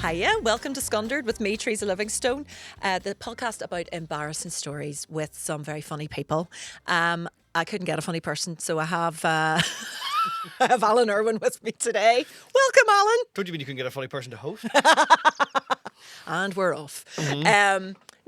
Hiya, welcome to Scundered with me, Teresa Livingstone, the podcast about embarrassing stories with some very funny people. I couldn't get a funny person, so I have I have Alan Irwin with me today. Welcome, Alan. Don't you mean you couldn't get a funny person to host? And we're off.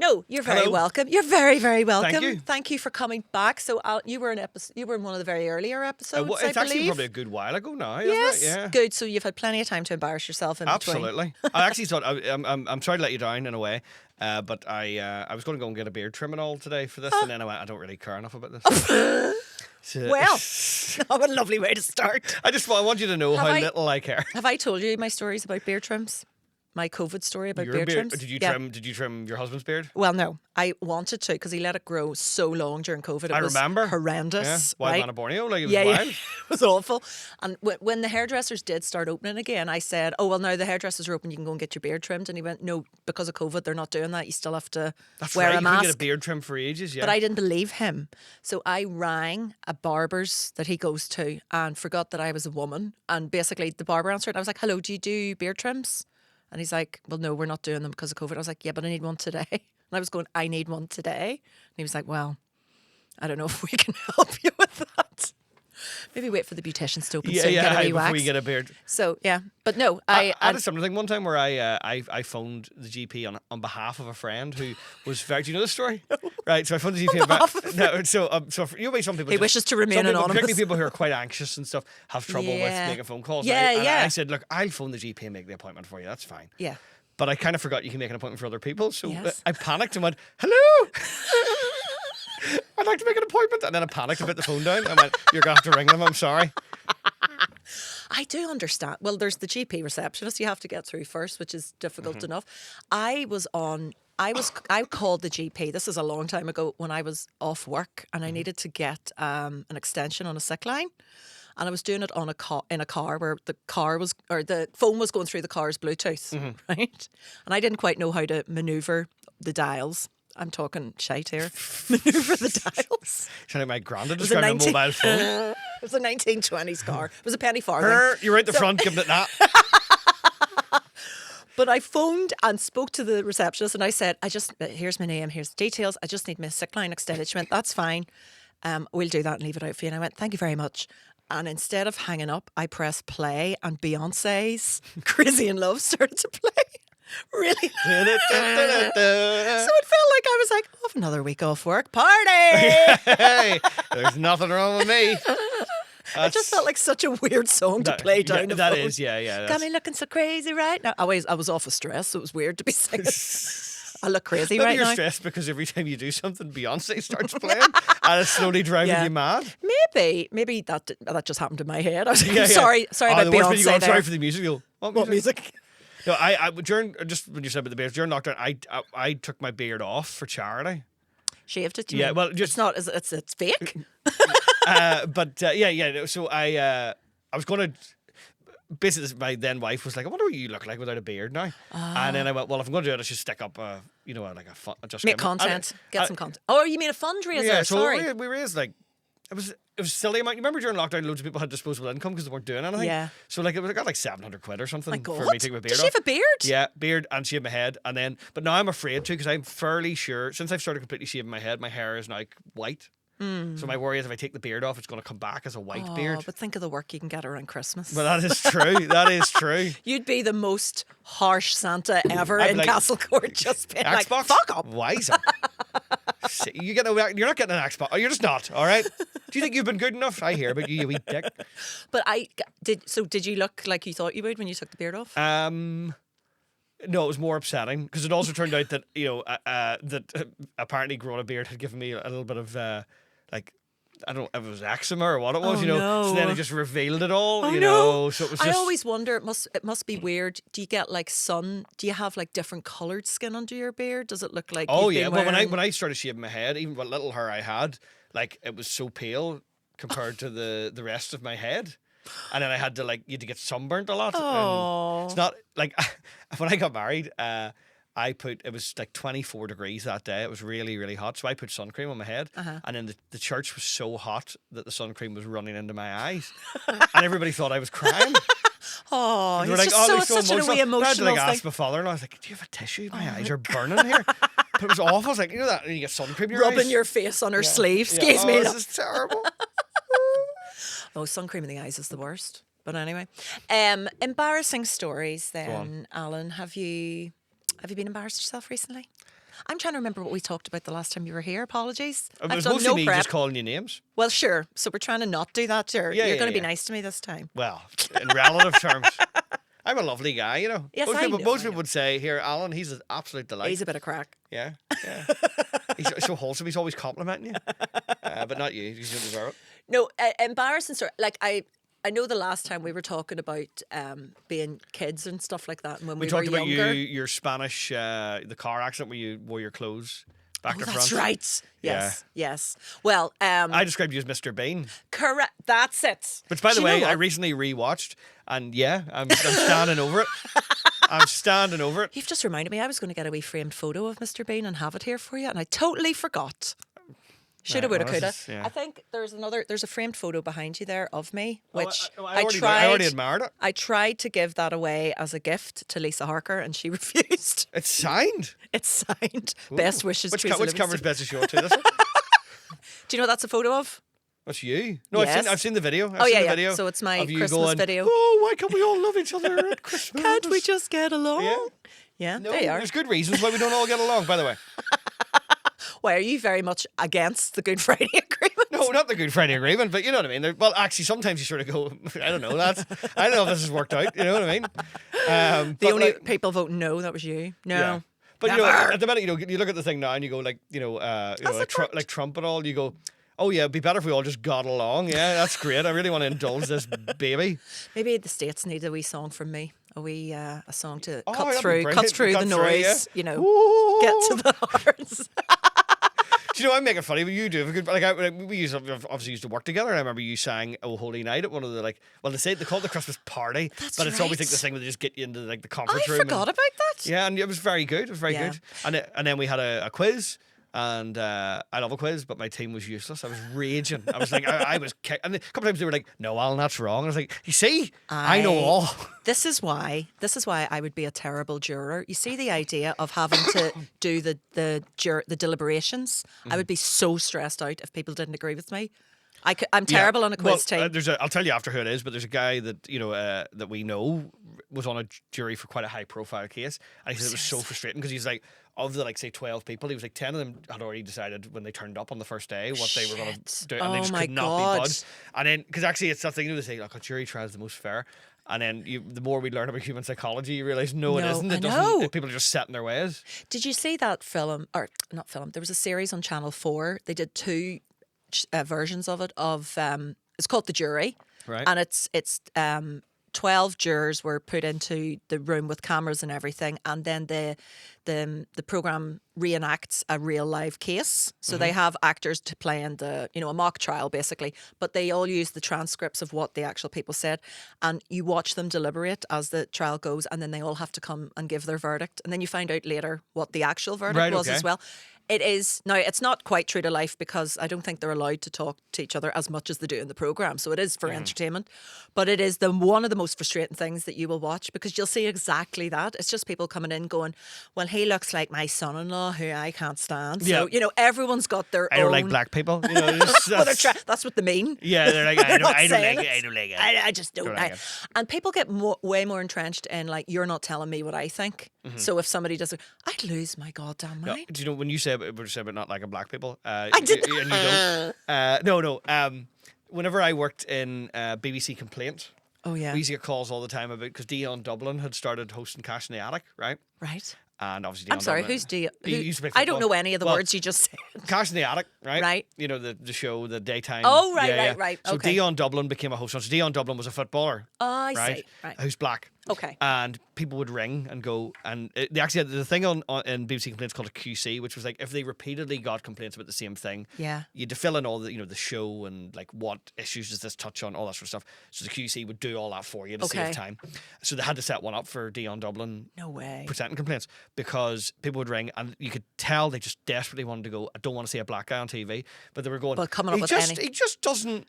No, you're very Hello. welcome. You're very, very welcome. Thank you. For coming back. So you were you were in one of the very earlier episodes. It's I actually believe. probably a good while ago now, Yes, isn't it? Yeah. good. So you've had plenty of time to embarrass yourself in between. Absolutely. I actually thought I'm sorry to let you down in a way, but I was going to go and get a beard trim and all today for this, and then I went, I don't really care enough about this. So, Well, what a lovely way to start. I want you to know how little I care. Have I told you my stories about beard trims? My COVID story about Your beard trims? Did you Yeah. trim? Did you trim your husband's beard? Well, no. I wanted to because he let it grow so long during COVID. It was remember. horrendous. Wild right? man of Borneo, like it was Yeah, wild. it was awful. And when the hairdressers did start opening again, I said, oh, well, now the hairdressers are open, you can go and get your beard trimmed. And he went, no, because of COVID, they're not doing that. You still have to That's wear right. a You couldn't mask. get a beard trim for ages. Yeah. But I didn't believe him. So I rang a barber's that he goes to and forgot that I was a woman. And basically the barber answered. I was like, hello, do you do beard trims? And he's like, well, no, we're not doing them because of COVID. I was like, yeah, but I need one today. And I was going, I need one today. And he was like, well, I don't know if we can help you with that. Maybe wait for the beauticians to open soon, get a wee before wax. you get a beard. So, yeah. But no, I had a similar thing one time where I phoned the GP on behalf of a friend who was very. Do you know this story? No. Right. So I phoned the GP some people. He wishes to remain some people, anonymous. Particularly people who are quite anxious and stuff have trouble with Yeah. making phone calls. Yeah, and yeah. I said, look, I'll phone the GP and make the appointment for you. That's fine. Yeah. But I kind of forgot you can make an appointment for other people, so Yes. I panicked and went, hello. I'd like to make an appointment, and then I panicked and put the phone down. I went, you're going to have to ring them. I'm sorry. I do understand. Well, there's the GP receptionist you have to get through first, which is difficult enough. I called the GP. This is a long time ago when I was off work and I needed to get an extension on a sick line. And I was doing it on in a car where the phone was going through the car's Bluetooth, right? And I didn't quite know how to maneuver the dials. I'm talking shite here. Maneuver the dials. Sounded like my granddad It was just got a mobile phone. It was a 1920s car. It was a penny farthing. You're right at the front, giving it that. But I phoned and spoke to the receptionist and I said, here's my name, here's the details. I just need my sick line extended. She went, that's fine. We'll do that and leave it out for you. And I went, thank you very much. And instead of hanging up, I pressed play and Beyonce's Crazy in Love started to play. Really? So it felt like I was like, oh, another week off work. Party! Hey, there's nothing wrong with me. It just felt like such a weird song to play down the That phone. is, yeah. Got me looking so crazy right now. I was off of stress, so it was weird to be singing. I look crazy Maybe right you're now. stressed because every time you do something, Beyonce starts playing and it's slowly driving Yeah. you mad. Maybe that just happened in my head. I was like, Yeah, I'm yeah. sorry about the worst bit, Beyonce you go, I'm there. sorry for the musical. What music? No, I during just when you said about the beard during lockdown, I took my beard off for charity. Shaved it. Yeah, well, just it's not. It's fake. So I was going to. Basically, my then wife was like, "I wonder what you look like without a beard now." And then I went, "Well, if I'm going to do it, I should stick up, just Make get content. Get some content. Oh, you mean a fundraiser? Yeah, so Sorry. we raised like it was a silly amount. You remember during lockdown, loads of people had disposable income because they weren't doing anything. Yeah. So like I got like 700 quid or something My God. for me taking my beard Does off. she have a beard? Yeah, beard and shave my head, and then but now I'm afraid to because I'm fairly sure since I've started completely shaving my head, my hair is now white. So my worry is if I take the beard off, it's going to come back as a white beard. But think of the work you can get around Christmas. But that is true. That is true. You'd be the most harsh Santa ever I'd be in like, Castle Court. Just being like, Xbox? fuck up. Wiser. You're not getting an Xbox. Oh, you're just not. All right. Do you think you've been good enough? I hear about you wee dick. But did you look like you thought you would when you took the beard off? No, it was more upsetting because it also turned out that apparently growing a beard had given me a little bit of I don't know if it was eczema or what it was, no. So then it just revealed it all, Oh, you no. know. So it was just. I always wonder. It must be weird. Do you get like sun? Do you have like different coloured skin under your beard? Does it look like? Oh you've yeah. been Well, wearing... when I started shaving my head, even what little hair I had, like it was so pale compared to the rest of my head. And then I had to you had to get sunburnt a lot. Oh. And it's not like when I got married, it was like 24 degrees that day. It was really, really hot. So I put sun cream on my head. And then the church was so hot that the sun cream was running into my eyes. And everybody thought I was crying. Oh, They it's were just they're such a wee I had to emotional ask thing. my father, and I was like, "Do you have a tissue? My eyes are burning here." But it was awful. I was like, you know that, and you get sun cream in your eyes. Rubbing your face on her sleeve. Excuse Oh, me. this is terrible. Oh, sun cream in the eyes is the worst. But anyway, embarrassing stories. Then, Alan, have you been embarrassed yourself recently? I'm trying to remember what we talked about the last time you were here. Apologies. It I've was done mostly no me prep. just calling you names. Well, sure. So we're trying to not do that. You're going to be yeah. nice to me this time. Well, in relative terms, I'm a lovely guy, you know. Yes, most I people, know, most I people know. would say, "Here, Alan, he's an absolute delight." He's a bit of crack. Yeah. He's so wholesome. He's always complimenting you, but not you. You don't deserve it. No, embarrassing story. Like I know the last time we were talking about being kids and stuff like that, and when we, We talked were about younger. your Spanish, the car accident where you wore your clothes back to front. That's right. Yeah. Yes. Well, I described you as Mr. Bean. correct. That's it. Which, by Do the you know way, I what? recently rewatched, and yeah, I'm standing over it. I'm standing over it. You've just reminded me. I was going to get a wee framed photo of Mr. Bean and have it here for you, and I totally forgot. Shoulda, Right, woulda, well, coulda. this is- yeah. I think there's a framed photo behind you there of me, Oh, which I already admired it. I tried to give that away as a gift to Lisa Harker, and she refused. It's signed. It's signed. Best wishes, Which, Teresa which Livingstone. camera's best to show it to? This one? Do you know what that's a photo of? That's you. No, Yes. I've seen the video. I've Oh, seen yeah, the yeah. video So it's my of you Christmas going, video. "Oh, why can't we all love each other at Christmas? Can't we just get along? Yeah. Yeah, No, there you are. there's good reasons why we don't all get along, by the way. Why are you very much against the Good Friday Agreement? No, not the Good Friday Agreement, but you know what I mean. Well, actually, sometimes you sort of go, I don't know, I don't know if this has worked out, you know what I mean? The But only like, people voting no, that was you. No. yeah. But you know, Never. at the minute, you look at the thing now and you go like, like Trump and all, you go, oh yeah, it'd be better if we all just got along. Yeah, that's great. I really want to indulge this baby. Maybe the States need a wee song from me. A song to Oh, cut that'd be through brilliant. the Cut through, noise, yeah. you know, Ooh. get to the hearts. Do you know, I make it funny, but you do have a good, obviously used to work together, and I remember you sang "Oh Holy Night" at one of the, they call it the Christmas party, That's but it's always right. like the thing where they just get you into like the I conference room. forgot about that. Yeah, and it was very good. It was very Yeah. good. And then we had a quiz, and I love a quiz, but my team was useless. I was raging. I was like, I was kicked. And a couple times they were like, "No, Alan, that's wrong." I was like, "You see, I know all." This is why I would be a terrible juror. You see the idea of having to do the deliberations. I would be so stressed out if people didn't agree with me. I'm terrible on a quiz team. I'll tell you after who it is, but there's a guy that that we know was on a jury for quite a high profile case, and he said it was so frustrating because he's like, of the say 12 people, he was like 10 of them had already decided when they turned up on the first day what they were going to do, and Oh they just my could not God. be budged. And then because actually it's that thing they say like a jury trial is the most fair. And then the more we learn about human psychology, you realise no, it No, isn't. I It know. doesn't. People are just set in their ways. Did you see that film, or not film? There was a series on Channel 4. They did two versions of it. It's called The Jury, Right. and it's 12 jurors were put into the room with cameras and everything, and then the program reenacts a real live case. So they have actors to play in a mock trial basically, but they all use the transcripts of what the actual people said, and you watch them deliberate as the trial goes, and then they all have to come and give their verdict, and then you find out later what the actual verdict Right, was okay. as well. It is now. It's not quite true to life because I don't think they're allowed to talk to each other as much as they do in the program. So it is for entertainment, but it is one of the most frustrating things that you will watch because you'll see exactly that. It's just people coming in going, "Well, he looks like my son-in-law, who I can't stand." So Yeah. Everyone's got their I own. don't like black people. You know, Well, that's what they mean. yeah, they're like, I They're don't, not I don't saying like it. it. I don't like it. I just don't. Don't like it. And people get way more entrenched in like, you're not telling me what I think. So if somebody does it, I'd lose my goddamn No, mind. do you know when you say about not liking black people? I did and you don't. No. Whenever I worked in BBC Complaint, Oh yeah. we used to get calls all the time about because Dion Dublin had started hosting Cash in the Attic, right? Right. And obviously, Dion I'm sorry, Dublin, who's Dion? He used to play I don't football. know any of the Well, words you just said. Cash in the Attic, right? Right. You know the show, the daytime. Oh, right. So Okay. Dion Dublin became a host. So Dion Dublin was a footballer, Oh, I right? see. Right. Who's black. Okay. And people would ring and go, and they actually had the thing on in BBC Complaints called a QC, which was like if they repeatedly got complaints about the same thing, Yeah. you had to fill in all the the show and like what issues does this touch on, all that sort of stuff. So the QC would do all that for you to Okay. save time. So they had to set one up for Dion Dublin No way. presenting complaints because people would ring and you could tell they just desperately wanted to go, I don't want to see a black guy on TV, but they were going, But coming up with he just doesn't.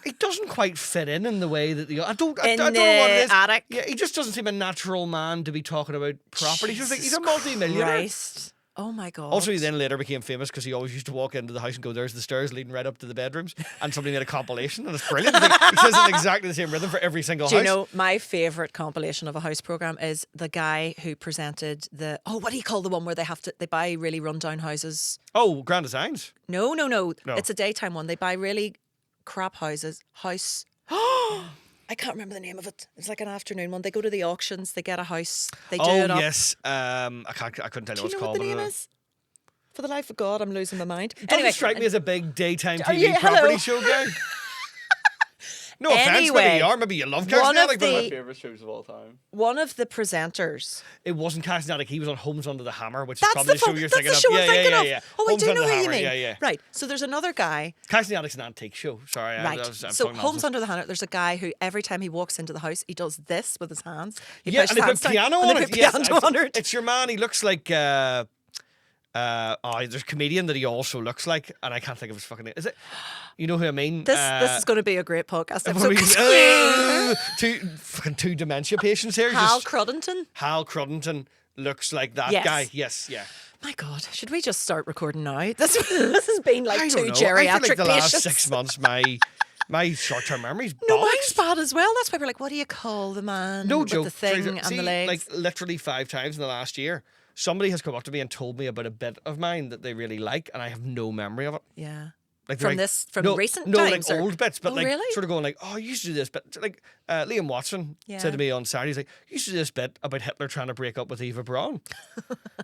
he doesn't quite fit in the way that I don't In know what it the is. attic. Yeah, he just doesn't seem a natural man to be talking about property. He's Jesus a multi-millionaire. Christ. Oh my God. Also, he then later became famous because he always used to walk into the house and go, "There's the stairs leading right up to the bedrooms," and somebody made a compilation, and it's brilliant. He says it in exactly the same rhythm for every single Do house. you know, my favourite compilation of a house programme is the guy who presented what do you call the one where they buy really rundown houses? Oh, Grand Designs. No. No. It's a daytime one. They buy really crap houses. I can't remember the name of it. It's like an afternoon one. They go to the auctions. They get a house. They do it up. Yes. I couldn't tell you Do what you it's know called. what the name is? For the life of God, I'm losing my mind. Doesn't strike me as a big daytime TV yeah, hello. property show guy. No offense, maybe Anyway, you are. Maybe you love one of Casinatic, but the- My favourite shows of all time. One of the presenters. it wasn't Casinatic. He was on Homes Under the Hammer, which is That's probably the the show fun. you're That's thinking the of. show I'm thinking of. Yeah. Oh, I Homes do Under know the what you Hammer, mean. Yeah. Right. So there's another guy. Casinatic's an antique show. Sorry. Right. I'm So talking Homes nonsense. Under the Hammer, there's a guy who every time he walks into the house, he does this with his hands. He Yeah, pushes and they his put hands down, piano and on they it. put Yes, piano on it. it's your man. He looks like. There's a comedian that he also looks like, and I can't think of his fucking name. Is it? You know who I mean? This is going to be a great podcast What episode. I mean, two dementia patients here. Hal Just- Cruddington. Hal Cruddington looks like that Yes. guy. Yes, yeah. My God, should we just start recording now? This has been like I two don't know. geriatric I feel like the patients. last 6 months, my short-term memory's No, bollocks. mine's bad as well. That's why we're like, what do you call the man No with joke. the thing Teresa, and see, the legs? like literally 5 times in the last year, somebody has come up to me and told me about a bit of mine that they really like, and I have no memory of it. yeah. Like From they're recent no, times? like or- old bits, but Oh, like really? sort of going like, oh, you used to do this bit. Like Liam Watson Yeah. said to me on Saturday, he's like, you used to do this bit about Hitler trying to break up with Eva Braun,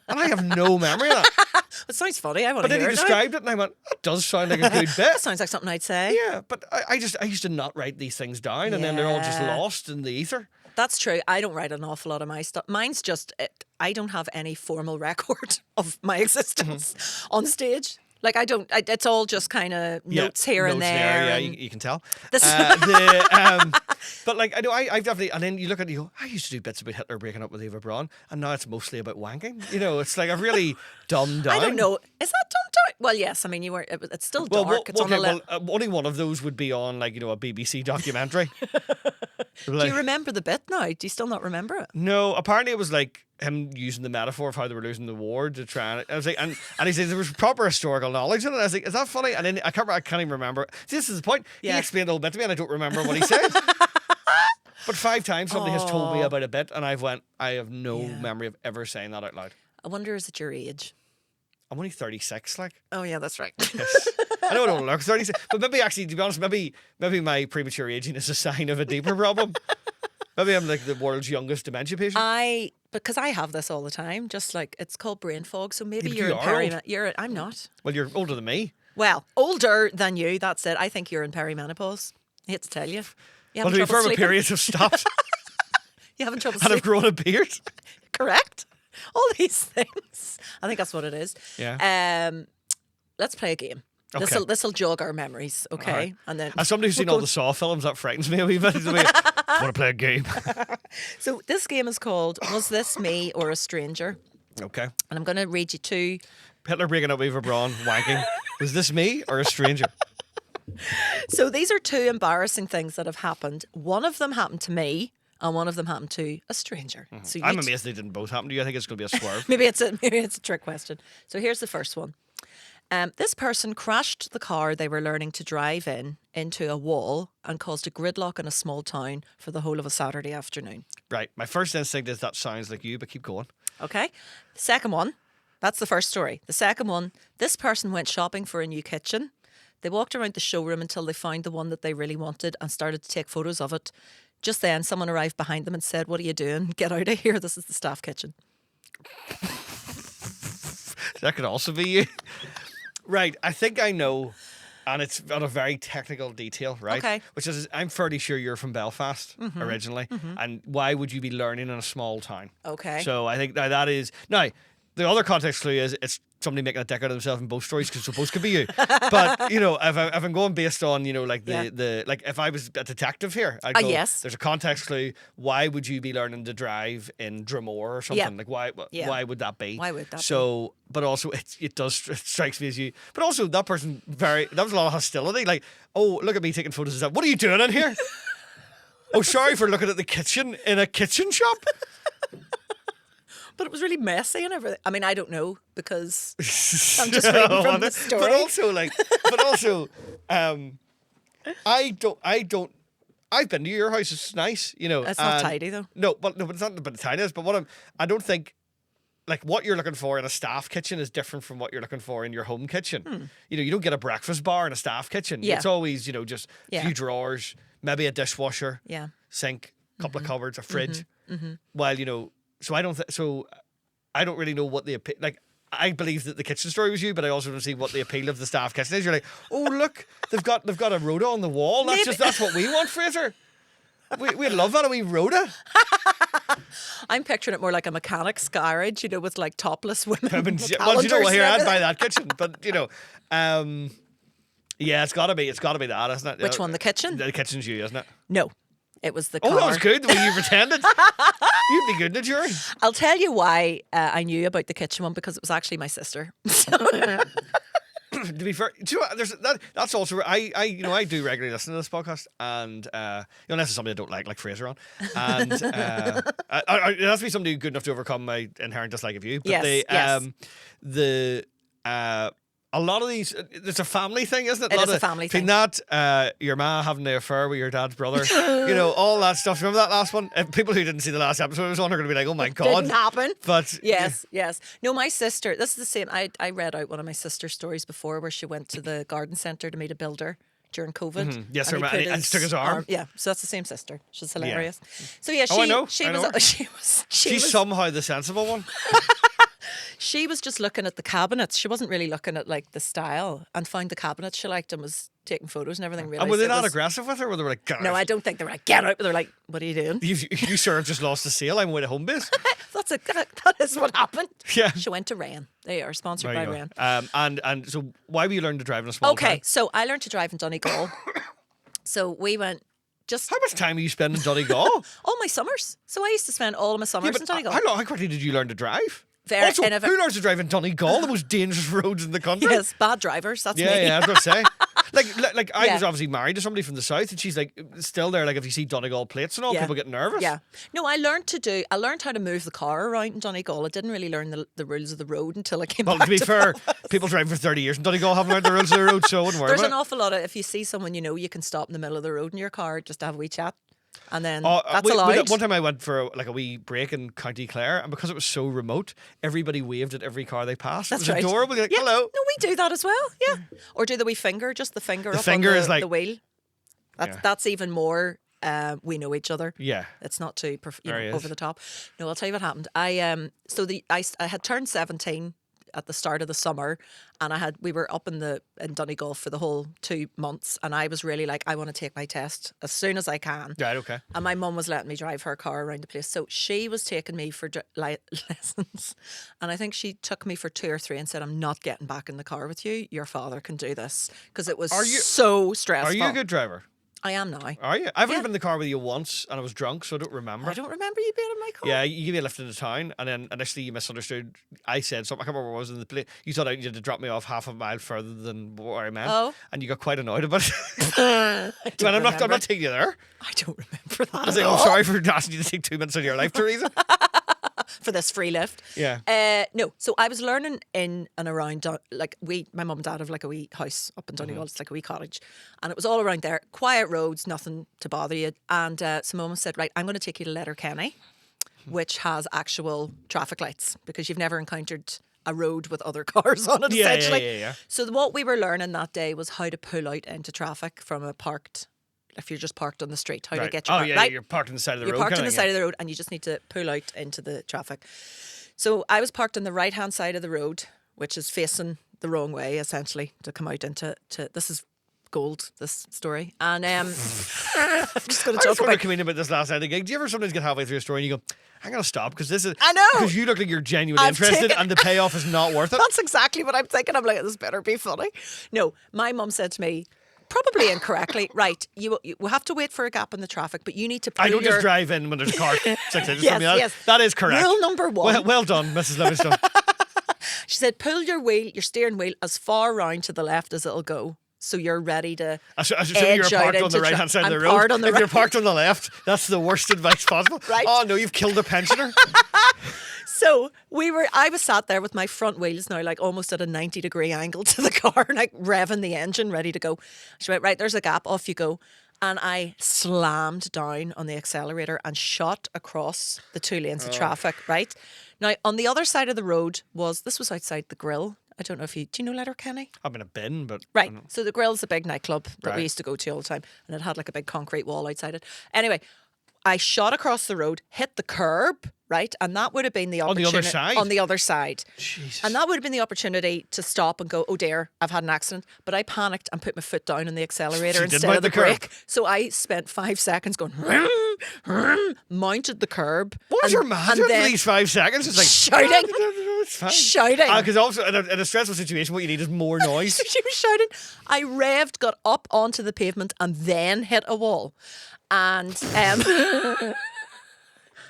and I have no memory of that. It sounds funny. I want But to then hear he it now. described it, and I went, that does sound like a good bit. That sounds like something I'd say. Yeah, but I used to not write these things down, and then they're all just Yeah. lost in the ether. That's true. I don't write an awful lot of my stuff. Mine's just, I don't have any formal record of my existence on stage. Like it's all just kind of notes here and notes there. Yeah, and you can tell. This- But like I know, I've definitely, and then you look at it, you go, I used to do bits about Hitler breaking up with Eva Braun, and now it's mostly about wanking. You know, it's like I've really dumbed down. I don't know. Is that done dark? Well, yes. I mean, it's still dark. It's on the left. only one of those would be on like a BBC documentary. Do you remember the bit now? Do you still not remember it? No, apparently it was like him using the metaphor of how they were losing the war to try and I was like, and he said there was proper historical knowledge in it. I was like, is that funny? And then I can't even remember. See, this is the point. Yeah. He explained the whole bit to me, and I don't remember what he said. But 5 times somebody has told me about a bit, and I have no Yeah. memory of ever saying that out loud. I wonder, is it your age? I'm only 36, like. Oh, yeah, that's right. Yes. I know I don't look 36, but maybe actually, to be honest, maybe my premature aging is a sign of a deeper problem. Maybe I'm like the world's youngest dementia patient. Because I have this all the time, just like it's called brain fog. So maybe Yeah, but you're you in are old. I'm not. Well, you're older than me. Well, older than you. That's it. I think you're in perimenopause. I hate to tell you. You Well, having to be trouble fair, my sleeping? periods have stopped, You having trouble and I've sleeping? grown a beard. Correct. All these things. I think that's what it is. Yeah. Let's play a game. Okay. This'll jog our memories, okay? Alright. And then As somebody who's seen all the Saw films, that frightens me a wee bit. I want to play a game. So this game is called Was This Me or a Stranger? Okay. And I'm going to read you two. Hitler breaking up with Eva Braun, wanking. Was this me or a stranger? So these are two embarrassing things that have happened. One of them happened to me, and one of them happened to a stranger. So I'm amazed they didn't both happen to you. I think it's going to be a swerve. maybe it's a trick question. So here's the first one. This person crashed the car they were learning to drive into a wall and caused a gridlock in a small town for the whole of a Saturday afternoon. Right. My first instinct is that sounds like you, but keep going. Okay. The second one, that's the first story. The second one, this person went shopping for a new kitchen. They walked around the showroom until they found the one that they really wanted and started to take photos of it. Just then, someone arrived behind them and said, "What are you doing? Get out of here. This is the staff kitchen." That could also be you. Right. I think I know. And it's on a very technical detail, right? Okay. Which is, I'm fairly sure you're from Belfast originally. And why would you be learning in a small town? Okay. So I think that is. Now, the other context clue is it's somebody making a dick out of themselves in both stories because both could be you. But you know, if I'm going based on, you know, like the like if I was a detective here, I'd go, yes. there's a context clue. Why would you be learning to drive in Dromore or something? Like why would that be? Why would that so, but also it strikes me as you. But also that person that was a lot of hostility. Like, oh, look at me taking photos of that. What are you doing in here? Oh, sorry for looking at the kitchen in a kitchen shop. But it was really messy and everything. I mean, I don't know because I'm just reading from the story. But also, I don't. I've been to your house. It's nice, you know. It's not tidy though. No, but it's not about the tidiness. But I don't think, like, what you're looking for in a staff kitchen is different from what you're looking for in your home kitchen. You know, you don't get a breakfast bar in a staff kitchen. Yeah. It's always, you know, just a few drawers, maybe a dishwasher, sink, couple of cupboards, a fridge. While, you know. So I don't really know what the like. I believe that the kitchen story was you, but I also don't see what the appeal of the staff kitchen is. You're like, oh look, they've got a rota on the wall. That's what we want, Fraser. We love that, a wee rota. I'm picturing it more like a mechanic's garage, you know, with like topless women. Well, you know, here I'd buy that kitchen, but you know, yeah, it's got to be that, isn't it? Which one, the kitchen? The kitchen's you, isn't it? No. It was the car. Oh, that was good, the way you pretended. You'd be good in a jury. I'll tell you why I knew about the kitchen one, because it was actually my sister. To be fair, that's also I do regularly listen to this podcast, and you know, unless it's somebody I don't like Fraser on, and it has to be somebody good enough to overcome my inherent dislike of you. But a lot of these, it's a family thing, isn't it? It is a family thing. That, your ma having the affair with your dad's brother, you know, all that stuff. Remember that last one? People who didn't see the last episode I was on are going to be like, oh my God. Didn't happen. But yes. No, my sister, this is the same. I read out one of my sister's stories before where she went to the garden centre to meet a builder during COVID. Yes, and he took his arm. Yeah, so that's the same sister. She's hilarious. So yeah, I know. She's somehow the sensible one. She was just looking at the cabinets. She wasn't really looking at like the style, and found the cabinets she liked and was taking photos and everything. And were they not aggressive with her? Were they like, get out? No, I don't think they were like, get out. But they're like, what are you doing? You sure have just lost the sale. I'm away to home base. That is what happened. Yeah. She went to Rain. They are sponsored by Rain. And so why were you learning to drive in a small town? So I learned to drive in Donegal. So we went. How much time are you spending in Donegal? All my summers. So I used to spend all of my summers in Donegal. How quickly did you learn to drive? Also, who learns to drive in Donegal, the most dangerous roads in the country? Yes, bad drivers. That's me. Yeah, I was going to say. Like I was obviously married to somebody from the south, and she's like still there. Like if you see Donegal plates and all, people get nervous. Yeah. No, I learned how to move the car around in Donegal. I didn't really learn the rules of the road until I came back. Well, to be fair, people driving for 30 years in Donegal haven't learned the rules of the road, so I wouldn't worry There's about it. an awful lot of, if you see someone you know, you can stop in the middle of the road in your car just to have a wee chat. And then that's allowed. One time I went for a wee break in County Clare, and because it was so remote, everybody waved at every car they passed. That's it was adorable. You're like, hello. No, we do that as well. Yeah. Or do the wee finger, just the finger the up finger on is like, the wheel. That's even more. We know each other. Yeah. It's not too over the top. No, I'll tell you what happened. I had turned 17 at the start of the summer, and we were up in Donegal for the whole 2 months, and I was really like, I want to take my test as soon as I can. Right, okay. And my mum was letting me drive her car around the place, so she was taking me for lessons, and I think she took me for 2 or 3 and said, I'm not getting back in the car with you. Your father can do this, because it was so stressful. Are you a good driver? I am now. Are you? I've only been in the car with you once, and I was drunk, so I don't remember. I don't remember you being in my car. Yeah, you gave me a lift into town, and then initially you misunderstood. I said something. I can't remember what was in the place. You thought you had to drop me off half a mile further than where I meant. Oh. And you got quite annoyed about it. I'm not taking you there. I don't remember that. I was like, I'm sorry for asking you to take 2 minutes out of your life, Teresa. For this free lift. Yeah. No, so I was learning in and around, my mum and dad have like a wee house up in Donegal. It's like a wee cottage, and it was all around there, quiet roads, nothing to bother you. And so mum said, right, I'm going to take you to Letterkenny, which has actual traffic lights, because you've never encountered a road with other cars on it, essentially. Yeah. So what we were learning that day was how to pull out into traffic from a parked, if you're just parked on the street, how to get your car. Right? You're parked on the side of the road. You're parked on the side of the road, and you just need to pull out into the traffic. So I was parked on the right-hand side of the road, which is facing the wrong way, essentially, to come out into this is gold, this story. And I'm just going I to was talk talking about... to comedian about this last night at a gig. Do you ever sometimes get halfway through a story and you go, I'm going to stop because this is... I know. Because you look like you're genuinely I've interested taken- and the payoff is not worth it. That's exactly what I'm thinking. I'm like, this better be funny. No, my mum said to me, probably incorrectly, right, you have to wait for a gap in the traffic, but you need to pull I don't your... just drive in when there's a car 6 inches Yes, from me. That, yes. that is correct. Rule number one. Well done, Mrs. Livingstone. She said, pull your steering wheel as far round to the left as it'll go. So you're ready to I should edge you're out parked on into the right hand side of I'm the road. parked on the If you're right- parked on the left, that's the worst advice possible. Right. Oh no, you've killed a pensioner. So I was sat there with my front wheels now like almost at a 90-degree angle to the car, like revving the engine, ready to go. She went, right, there's a gap, off you go. And I slammed down on the accelerator and shot across the 2 lanes of traffic, right? Now, on the other side of the road this was outside the Grill. I don't know if do you know Letterkenny? I'm in a bin, but Right. So the Grill's a big nightclub that Right. we used to go to all the time, and it had like a big concrete wall outside it. Anyway, I shot across the road, hit the curb, right, and that would have been the On the opportunity other side? On the other side, Jesus. and that would have been the opportunity to stop and go, oh dear, I've had an accident. But I panicked and put my foot down on the accelerator So you did instead mount of the the curb. brake. So I spent 5 seconds going, mounted the curb. What was and- your mantra and for then these 5 seconds? It's like shouting. It's fine. Shouting. Because also in a stressful situation, what you need is more noise. She was shouting. I revved, got up onto the pavement, and then hit a wall. And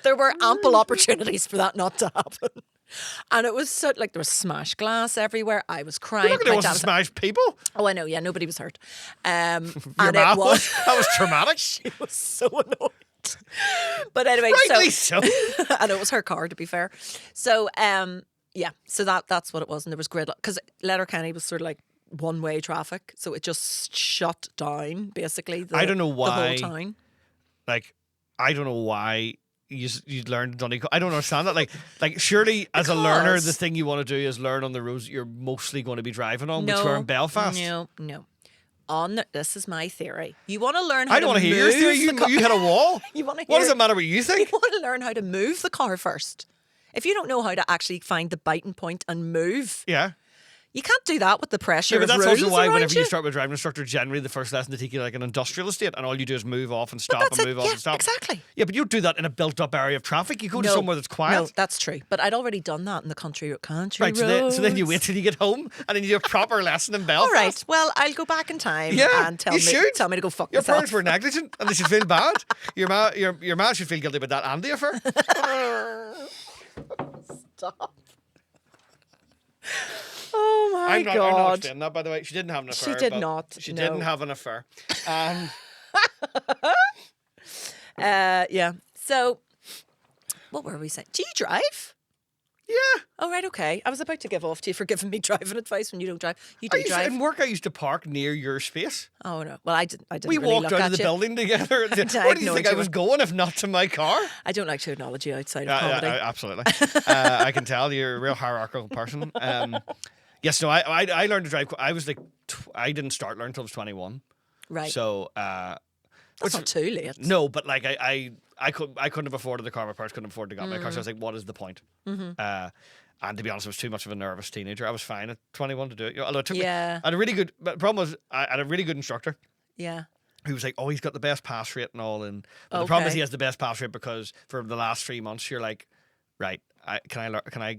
there were ample opportunities for that not to happen. And it was so like there was smashed glass everywhere. I was crying. Look at My there was dad to was- smash people. Oh, I know. Yeah, nobody was hurt. Your And mom it was. that was traumatic. She was so annoyed. But anyway, Rightly so so. and it was her car, to be fair. So yeah, so that's what it was, and there was gridlock because Letterkenny was sort of like one-way traffic, so it just shut down basically. I don't know the why. whole town. Like, I don't know why you learned Donegal. I don't understand that. Like surely as a learner, the Because- thing you want to do is learn on the roads you're mostly going to be driving on, which were in Belfast. No. This is my theory. You want to learn how I don't to want to hear your move theory. the car. You hit a wall. You want to What hear- does it matter what you You think? want to learn how to move the car first. If you don't know how to actually find the biting point and move, Yeah. you can't do that with the pressure Yeah, but of that's rules also why around whenever you you start with a driving instructor, generally the first lesson they take you like an industrial estate, and all you do is move off and stop that's and it. move off Yeah, and stop. exactly. Yeah, but you don't do that in a built-up area of traffic. You go to somewhere that's quiet. No, that's true. But I'd already done that in the country Right, roads. so then you wait till you get home, and then you do a proper lesson in All Belfast. right. Well, I'll go back in time Yeah, and tell you me should. tell me to go fuck Your myself. parents were negligent, and they should feel bad. Your man should feel guilty about that and the affair. Stop. Oh my I'm not God. explaining that, by the way. She didn't have an affair. She did but not, She no. didn't have an affair. Yeah. So, what were we saying? Do you drive? Yeah. Oh, right. Okay. I was about to give off to you for giving me driving advice when you don't drive. You do In drive. work, I used to park near your space. Oh no. Well, I didn't. We really walked look down at to the you. building together. I Where do you ignored think I you. was going if not to my car? I don't like to acknowledge you outside of comedy. Absolutely. I can tell you're a real hierarchical person. Yes, no, I learned to drive. I was like, I didn't start learning until I was 21. Right. So, That's not too late. no, but like I couldn't have afforded the car. My parents couldn't afford to get my car. So I was like, what is the point? And to be honest, I was too much of a nervous teenager. I was fine at 21 to do it. You know, although it took me, Yeah. I had a really good. But the problem was, I had a really good instructor. Yeah. Who was like, oh, he's got the best pass rate and all. And but the problem is, Okay. he has the best pass rate because for the last 3 months, you're like, right, can I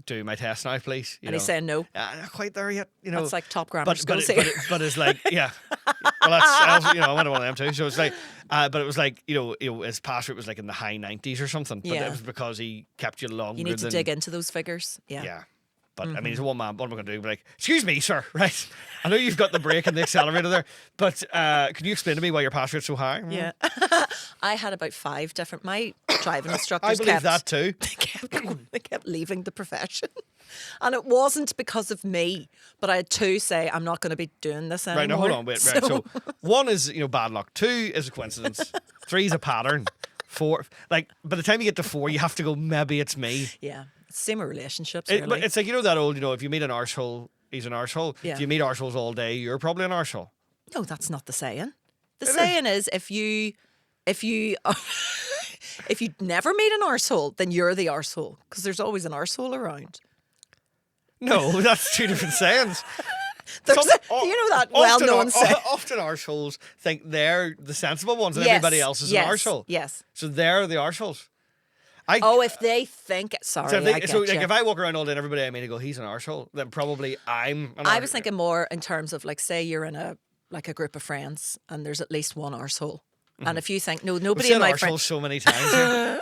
do my test now, please? You And he's know? saying no. Not quite there yet. You know, That's like top grammar but schools but, here. but it's like, yeah. Well, that's I went to one of them too. So it's like, but it was like, his pass rate was like in the high 90s or something. But Yeah. it was because he kept you longer. You need to than, dig into those figures. Yeah. Yeah. But I mean, he's a one man. What am I going to do? Be like, excuse me, sir. Right. I know you've got the brake and the accelerator there, but can you explain to me why your pass rate's so high? Yeah. I had about 5 different. My driving instructors I believe kept, that too. they kept leaving the profession. And it wasn't because of me, but I had 2 say, I'm not going to be doing this anymore. Right, now hold on, wait, right. So 1 is, bad luck. 2 is a coincidence. 3 is a pattern. 4, like, by the time you get to 4, you have to go, maybe it's me. Yeah. Same with relationships, But really. it's like, that old, if you meet an arsehole, he's an arsehole. Yeah. If you meet arseholes all day, you're probably an arsehole. No, that's not the saying. The saying is if you if you never meet an arsehole, then you're the arsehole. Because there's always an arsehole around. No, that's 2 different sayings. You know that well-known saying. Often arseholes think they're the sensible ones and Yes, everybody else is yes, an arsehole. Yes. So they're the arseholes. If they think... Sorry, So, I get you. if I walk around all day and everybody I meet and go, he's an arsehole, then probably I'm an I was thinking more in terms of, like, say you're in a group of friends and there's at least one arsehole. And if you think, no, nobody We've in my said arsehole friends... so many times here.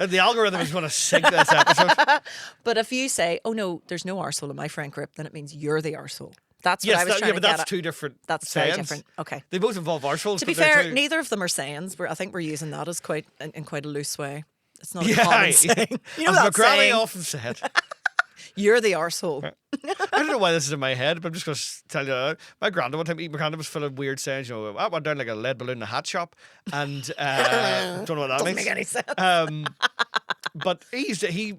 The algorithm is going to sink this episode. But if you say, oh no, there's no arsehole in my friend group, then it means you're the arsehole. That's what I was trying to but get that's at. two different That's sayings. very different. Okay. They both involve arseholes. To be fair, neither of them are sayings. I think we're using that as in quite a loose way. It's not a common saying. You know as that my granny saying? often said. You're the arsehole. I don't know why this is in my head, but I'm just going to tell you. My granddad one time, my granddad was full of weird sayings. You know, I went down like a lead balloon in a hat shop, and don't know what that Doesn't means. make any sense. But he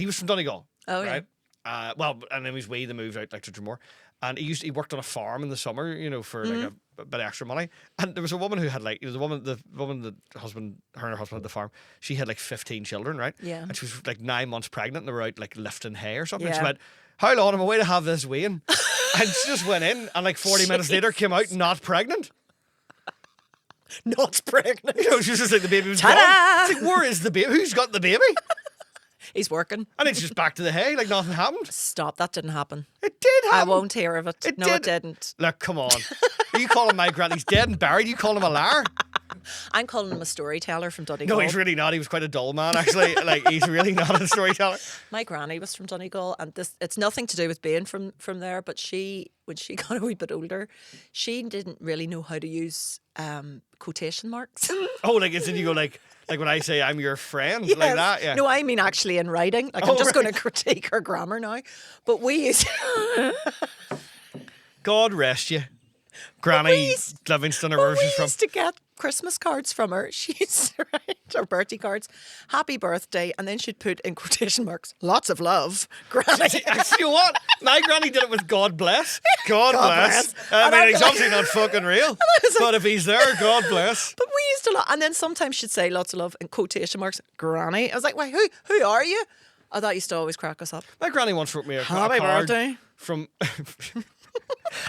was from Donegal. Oh, right? And then he was way they moved out like to Drumore. And he worked on a farm in the summer, you know, for like a bit of extra money. And there was a woman who had like, you know, her and her husband at the farm, she had like 15 children, right? Yeah. And she was like 9 months pregnant and they were out like lifting hay or something. Yeah. And she went, how long am I waiting to have this weigh-in? And she just went in and like 40 minutes later came out not pregnant. Not pregnant. You know, she was just like, the baby was Ta-da! gone. It's like, where is the baby? Who's got the baby? He's working. And it's just back to the hay, like nothing happened. Stop. That didn't happen. It did happen. I won't hear of it. It didn't. Look, come on. Are you calling my granny? He's dead and buried. You calling him a liar? I'm calling him a storyteller from Donegal. No, he's really not. He was quite a dull man, actually. Like, he's really not a storyteller. My granny was from Donegal, and it's nothing to do with being from there, but when she got a wee bit older, she didn't really know how to use quotation marks. Oh, like, it's you go like when I say I'm your friend, Yes. like that, yeah. No, I mean actually in writing. Like, I'm just going to critique her grammar now. But we used... God rest you. Granny Livingstone, or wherever she's from. used to get Christmas cards from her. She used to write her birthday cards, happy birthday, and then she'd put in quotation marks, lots of love, Granny. You know what? My granny did it with God bless. God bless. bless. I And mean, I'd be he's like- obviously not fucking real. But if he's there, God bless. But we used to, and then sometimes she'd say lots of love in quotation marks, Granny. I was like, wait, who are you? Oh, that used to always crack us up. My granny once wrote me a Happy card birthday. from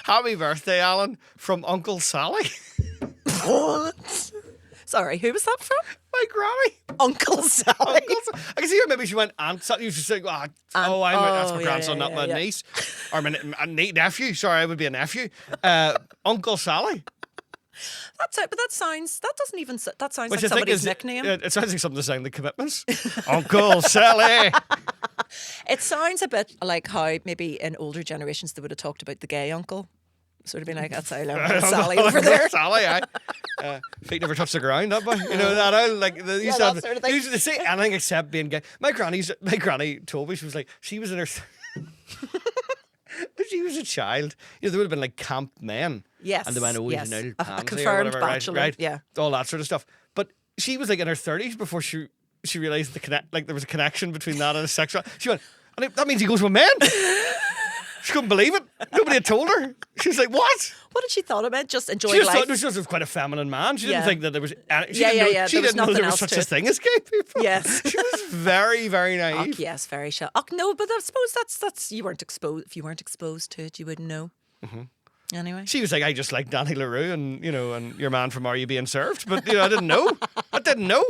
Happy birthday, Alan, from Uncle Sally. What? Sorry, who was that from? My granny. Uncle Sally. Uncle Sally. I can see her, maybe she went Aunt Sally. You should say, that's my yeah, grandson, yeah, not my yeah. niece. Or my nephew. Sorry, I would be a nephew. Uncle Sally. That's it, but that sounds Which like I think somebody's is, nickname. it sounds like something to sing the Commitments. Uncle Sally. It sounds a bit like how maybe in older generations they would have talked about the gay uncle. Sort of been like, that's how Uncle Sally over there. Sally, aye. Feet never touch the ground, that boy. You know that? They used to that have, sort of they thing. used to say anything except being gay. My granny told me, she was like, she was in her. When she was a child, you know, there would have been like camp men. Yes, And they went, yes. he's an old A pansy or confirmed whatever, bachelor, right? yeah. All that sort of stuff. But she was like in her 30s before she realised there was a connection between that and a sexual. She went, and that means he goes with men. She couldn't believe it. Nobody had told her. She was like, what? What had she thought of it? Just enjoy She just life. thought it was just quite a feminine man. She didn't Yeah. think that there was. She Yeah, didn't know, yeah. She There was didn't know nothing there was else such to a it. thing as gay people. Yes. She was very, very naive. Yes, very shy. Oh, no, but I suppose that's you weren't exposed. If you weren't exposed to it, you wouldn't know. Mm-hmm. Anyway, She was like, I just like Danny LaRue and, you know, and your man from Are You Being Served? But, you know, I didn't know. I didn't know.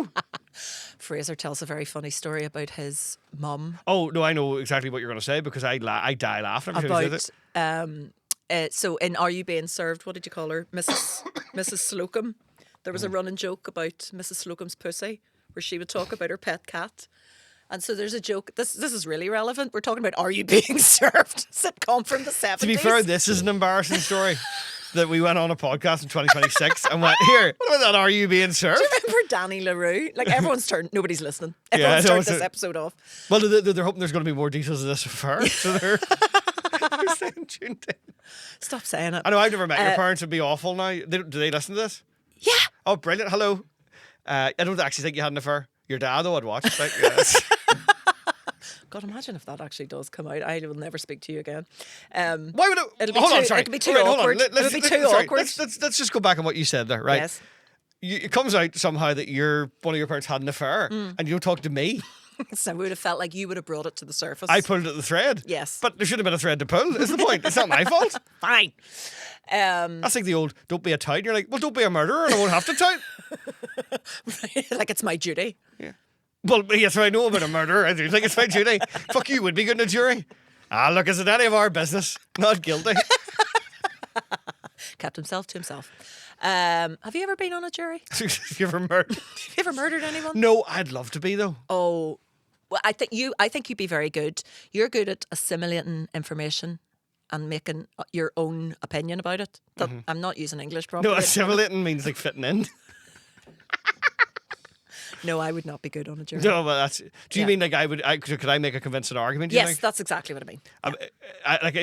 Fraser tells a very funny story about his mum. Oh, no, I know exactly what you're going to say because I die laughing every time you say About so in Are You Being Served? What did you call her, Mrs. Slocum? There was a running joke about Mrs. Slocum's pussy, where she would talk about her pet cat. And so there's a joke. This is really relevant. We're talking about Are You Being Served? Sitcom from the 70s. To be fair, this is an embarrassing story that we went on a podcast in 2026 and went, here, what about that Are You Being Served? Do you remember Danny LaRue? Like, everyone's turned, nobody's listening. Yeah, Everyone's I know, turned it's this a- episode off. Well, they're hoping there's going to be more details of this with her. So they're staying tuned in. Stop saying it. I know I've never met your parents. It'd be awful now. Do they listen to this? Yeah. Oh, brilliant. Hello. I don't actually think you had an affair. Your dad, though, I'd watch. Like, yes. God, imagine if that actually does come out. I will never speak to you again. Why would it? It'll be hold too- on, sorry. it could be too Wait, hold on. awkward. It would be too sorry. awkward. Let's just go back on what you said there, right? Yes. It comes out somehow that one of your parents had an affair and you don't talk to me. So I would have felt like you would have brought it to the surface. I pulled at the thread. Yes. But there should have been a thread to pull, is the point. It's not my fault. Fine. That's like the old, don't be a tout. You're like, well, don't be a murderer and I won't have to tout. Like it's my duty. Yeah. Well, yes, I know about a murderer. I do think it's my duty. Fuck you, would be good in a jury. Look, is it any of our business? Not guilty. Kept himself to himself. Have you ever been on a jury? Have you ever murdered? Have you ever murdered anyone? No, I'd love to be though. Oh, well, I think you'd be very good. You're good at assimilating information and making your own opinion about it. I'm not using English properly. No, assimilating means like fitting in. No, I would not be good on a jury. No, but that's. Do you mean like could I make a convincing argument? Do you Yes, think? that's exactly what I mean. Like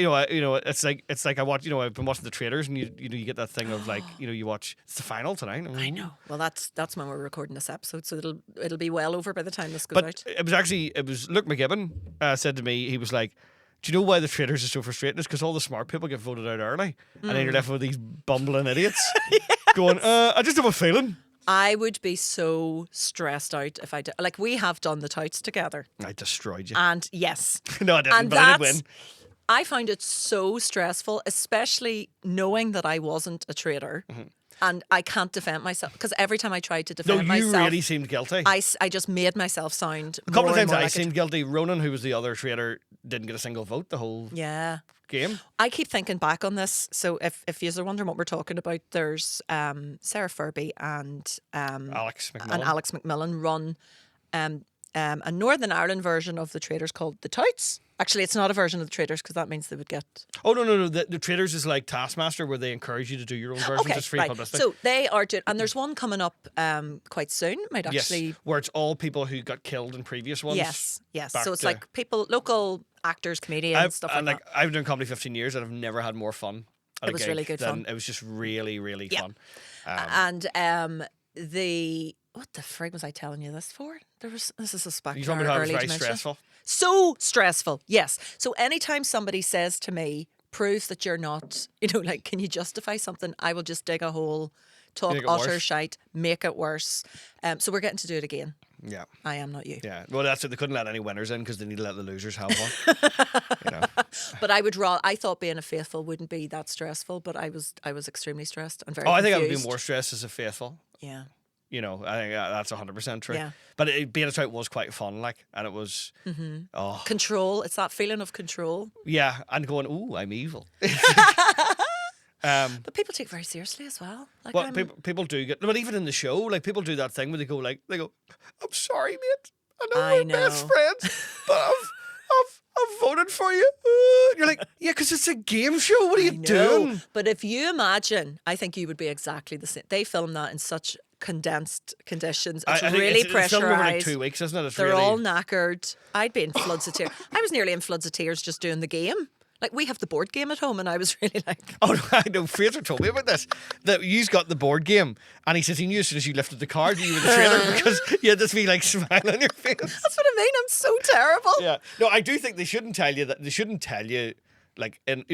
it's like I watch. I've been watching The Traitors, and you get that thing of like you watch. It's the final tonight. I know. Well, that's when we're recording this episode, so it'll be well over by the time this goes But out. it was Luke McGibbon said to me, he was like, do you know why The Traitors is so frustrating? It's because all the smart people get voted out early, and then you're left with these bumbling idiots going, I just have a feeling. I would be so stressed out if I did. Like, we have done the touts together. I destroyed you. And yes. No, I didn't, but I did win. I found it so stressful, especially knowing that I wasn't a traitor. And I can't defend myself. Because every time I tried to defend myself... No, you really seemed guilty. I just made myself sound a couple of times more I like seemed guilty. Ronan, who was the other traitor, didn't get a single vote the whole game. I keep thinking back on this. So if you're wondering what we're talking about, there's Sarah Furby and Alex McMillan run a Northern Ireland version of the Traitors called the Touts. Actually, it's not a version of the Traitors because that means they would get... Oh, no. The Traitors is like Taskmaster where they encourage you to do your own versions. It's free publicity. So they are doing... And there's one coming up quite soon. Might actually... Yes, where it's all people who got killed in previous ones. Yes. So it's like people, local actors, comedians, stuff like that. I've done comedy 15 years and I've never had more fun. It was really good fun. It was just really, really fun. And what the frig was I telling you this for? This is a spectre. You told me how it was early very dementia. stressful. So stressful, yes. So anytime somebody says to me, proves that you're not, like, can you justify something? I will just dig a hole, talk utter shite, make it worse. So we're getting to do it again. Yeah. I am, not you. Yeah. Well, that's it. They couldn't let any winners in because they need to let the losers have one. But I thought being a faithful wouldn't be that stressful, but I was extremely stressed and very I think I confused. would be more stressed as a faithful. Yeah. I think that's 100% true. Yeah. But being a tout was quite fun, and it was control. It's that feeling of control. Yeah, and going, ooh, I'm evil. But people take it very seriously as well. Like, well, people do get, but even in the show, like people do that thing where they go, I'm sorry, mate. I know we're best friends, but I've voted for you. You're like, yeah, because it's a game show. What are you doing? But if you imagine, I think you would be exactly the same. They film that in such condensed conditions. It's really pressurized. It's filmed over like 2 weeks, isn't it? They're all knackered. I'd be in floods of tears. I was nearly in floods of tears just doing the game. Like, we have the board game at home, and I was really like... Oh, no, I know. Fraser told me about this. That you've got the board game, and he says he knew as soon as you lifted the card you were the traitor because you had this wee, smile on your face. That's what I mean. I'm so terrible. Yeah. No, I do think they shouldn't tell you that. They shouldn't tell you, in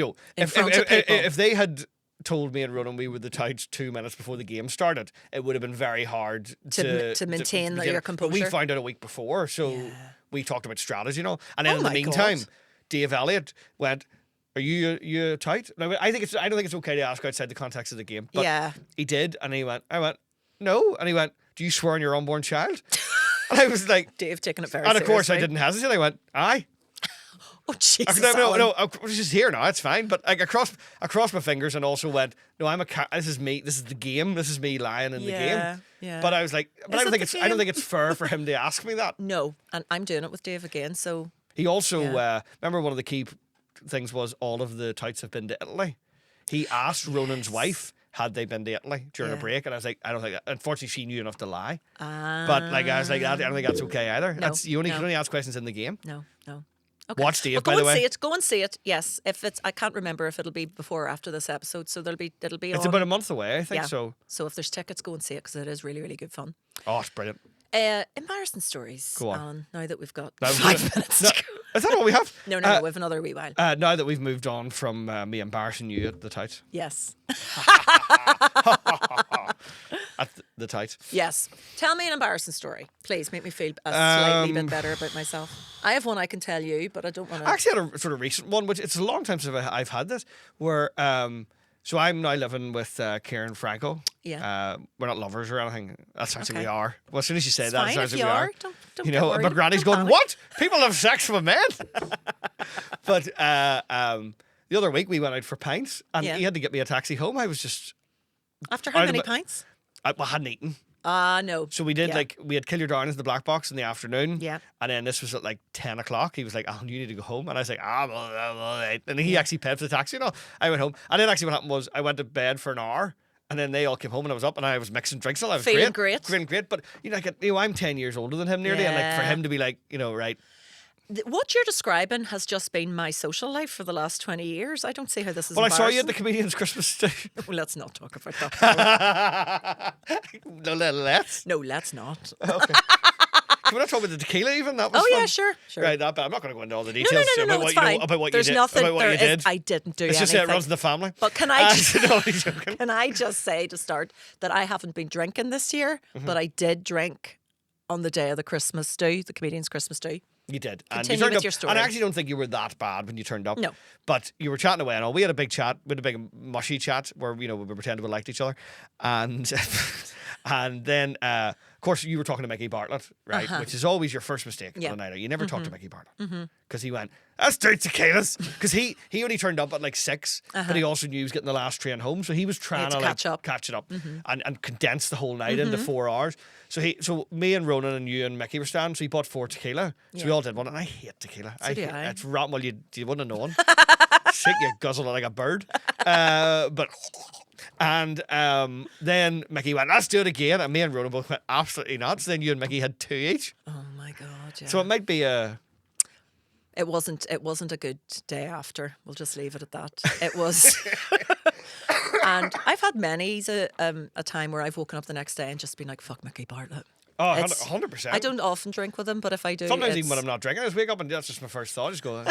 front of people. If they had told me and Ronan we were the touts 2 minutes before the game started, it would have been very hard to maintain your composure. But we found out a week before, so we talked about strategy and all. And then in the meantime, Dave Elliott went, are you a tout? No, I don't think it's okay to ask outside the context of the game. But he did, and I went, no. And he went, do you swear on your unborn child? And I was like... Dave taking it very seriously. And of course seriously. I didn't hesitate. I went, aye. Oh, Jesus. No, it's just here now. It's fine. But I crossed my fingers and also went, no, this is me. This is the game. This is me lying in the game. Yeah. But I was like, I don't think it's fair for him to ask me that. No, and I'm doing it with Dave again. So he also remember one of the key things was all of the touts have been to Italy. He asked Ronan's wife had they been to Italy during a break, and I was like, I don't think that. Unfortunately, she knew enough to lie. But I was like, I don't think that's okay either. No, you can only ask questions in the game. No. Okay. Watch Dave, by the way. Go and see it. Yes, I can't remember if it'll be before or after this episode, so it'll be. It's about a month away, I think. So if there's tickets, go and see it because it is really, really good fun. Oh, it's brilliant. Embarrassing stories, Go on. Alan, now that we've got Now, 5 minutes to go. Is that all we have? No, we have another wee while. Now that we've moved on from me embarrassing you at the tout. Yes. At the tight. Yes. Tell me an embarrassing story. Please make me feel a slightly bit better about myself. I have one I can tell you, but I don't want to. I actually had a sort of recent one, which it's a long time since I've had this, where so I'm now living with Kieran Franco. Yeah. We're not lovers or anything. That sounds like Okay. we are. Well, as soon as you say It's that, it fine sounds if like you we are. are. Don't You get know, worried. my granny's Don't going, panic. what? People have sex with men? But the other week we went out for pints and Yeah. he had to get me a taxi home. I was just, After how out of many it- pints? I hadn't eaten. No. So we did Yeah. we had Kill Your Darlings in the black box in the afternoon. Yeah. And then this was at like 10 o'clock. He was like, Alan, you need to go home. And I was like, blah, blah, blah. And he actually paid for the taxi and all. I went home. And then actually what happened was I went to bed for an hour. And then they all came home and I was up and I was mixing drinks and all. I was Feeling great. great. Feeling great. But I'm 10 years older than him nearly. And like for Yeah. him to be like, right. What you're describing has just been my social life for the last 20 years. I don't see how this is Well, I saw you at embarrassing. the comedian's Christmas do. Well, let's not talk about that. No, let's. No, let's not. Okay. Can we not talk about the tequila even? That was Oh, fun. yeah, sure. Right, but I'm not going to go into all the No, details no, about what it's you fine. know, about what There's you did. nothing. About what there you is- did. I didn't do It's just anything. it runs in the family. But can I just, No, I'm joking. can I just say to start that I haven't been drinking this year, Mm-hmm. but I did drink on the day of the Christmas do, the comedian's Christmas do. You did. Continue you turned with up, your story. And I actually don't think you were that bad when you turned up. No. But you were chatting away and all. We had a big chat. We had a big mushy chat where, we pretended we liked each other. And and then, of course, you were talking to Mickey Bartlett, right? Uh-huh. Which is always your first mistake Yeah. on a night out. You never talk to Mickey Bartlett. Because he went, let's do tequilas. Because he only turned up at like 6, but he also knew he was getting the last train home. So he was trying to to catch up. catch it up and condense the whole night into 4 hours. So me and Ronan and you and Mickey were standing. So he bought 4 tequila. So we all did one. And I hate tequila. So do I. It's rotten. Well, you wouldn't have known. Shit, you guzzle it like a bird. And then Mickey went, let's do it again. And me and Ronan both went, absolutely not. So then you and Mickey had 2 each. Oh my God. Yeah. So it might be a... It wasn't a good day after. We'll just leave it at that. It was. And I've had many's a time where I've woken up the next day and just been like, fuck Mickey Bartlett. Oh, It's- 100%. I don't often drink with him, but if I do, Sometimes it's, even when I'm not drinking, I just wake up and that's just my first thought. Just go.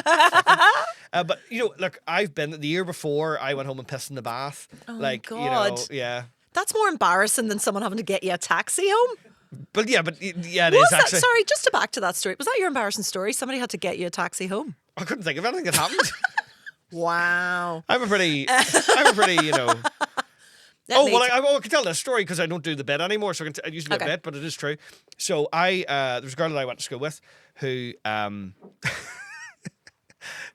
But look, I've been the year before. I went home and pissed in the bath. Oh, You God. know, yeah. That's more embarrassing than someone having to get you a taxi home. But yeah, it Was is that, actually. sorry, just to back to that story. Was that your embarrassing story? Somebody had to get you a taxi home. I couldn't think of anything that happened. Wow. I'm a pretty, Let me I can tell this story because I don't do the bit anymore. So I used to be Okay. a bit, but it is true. So there was a girl that I went to school with who,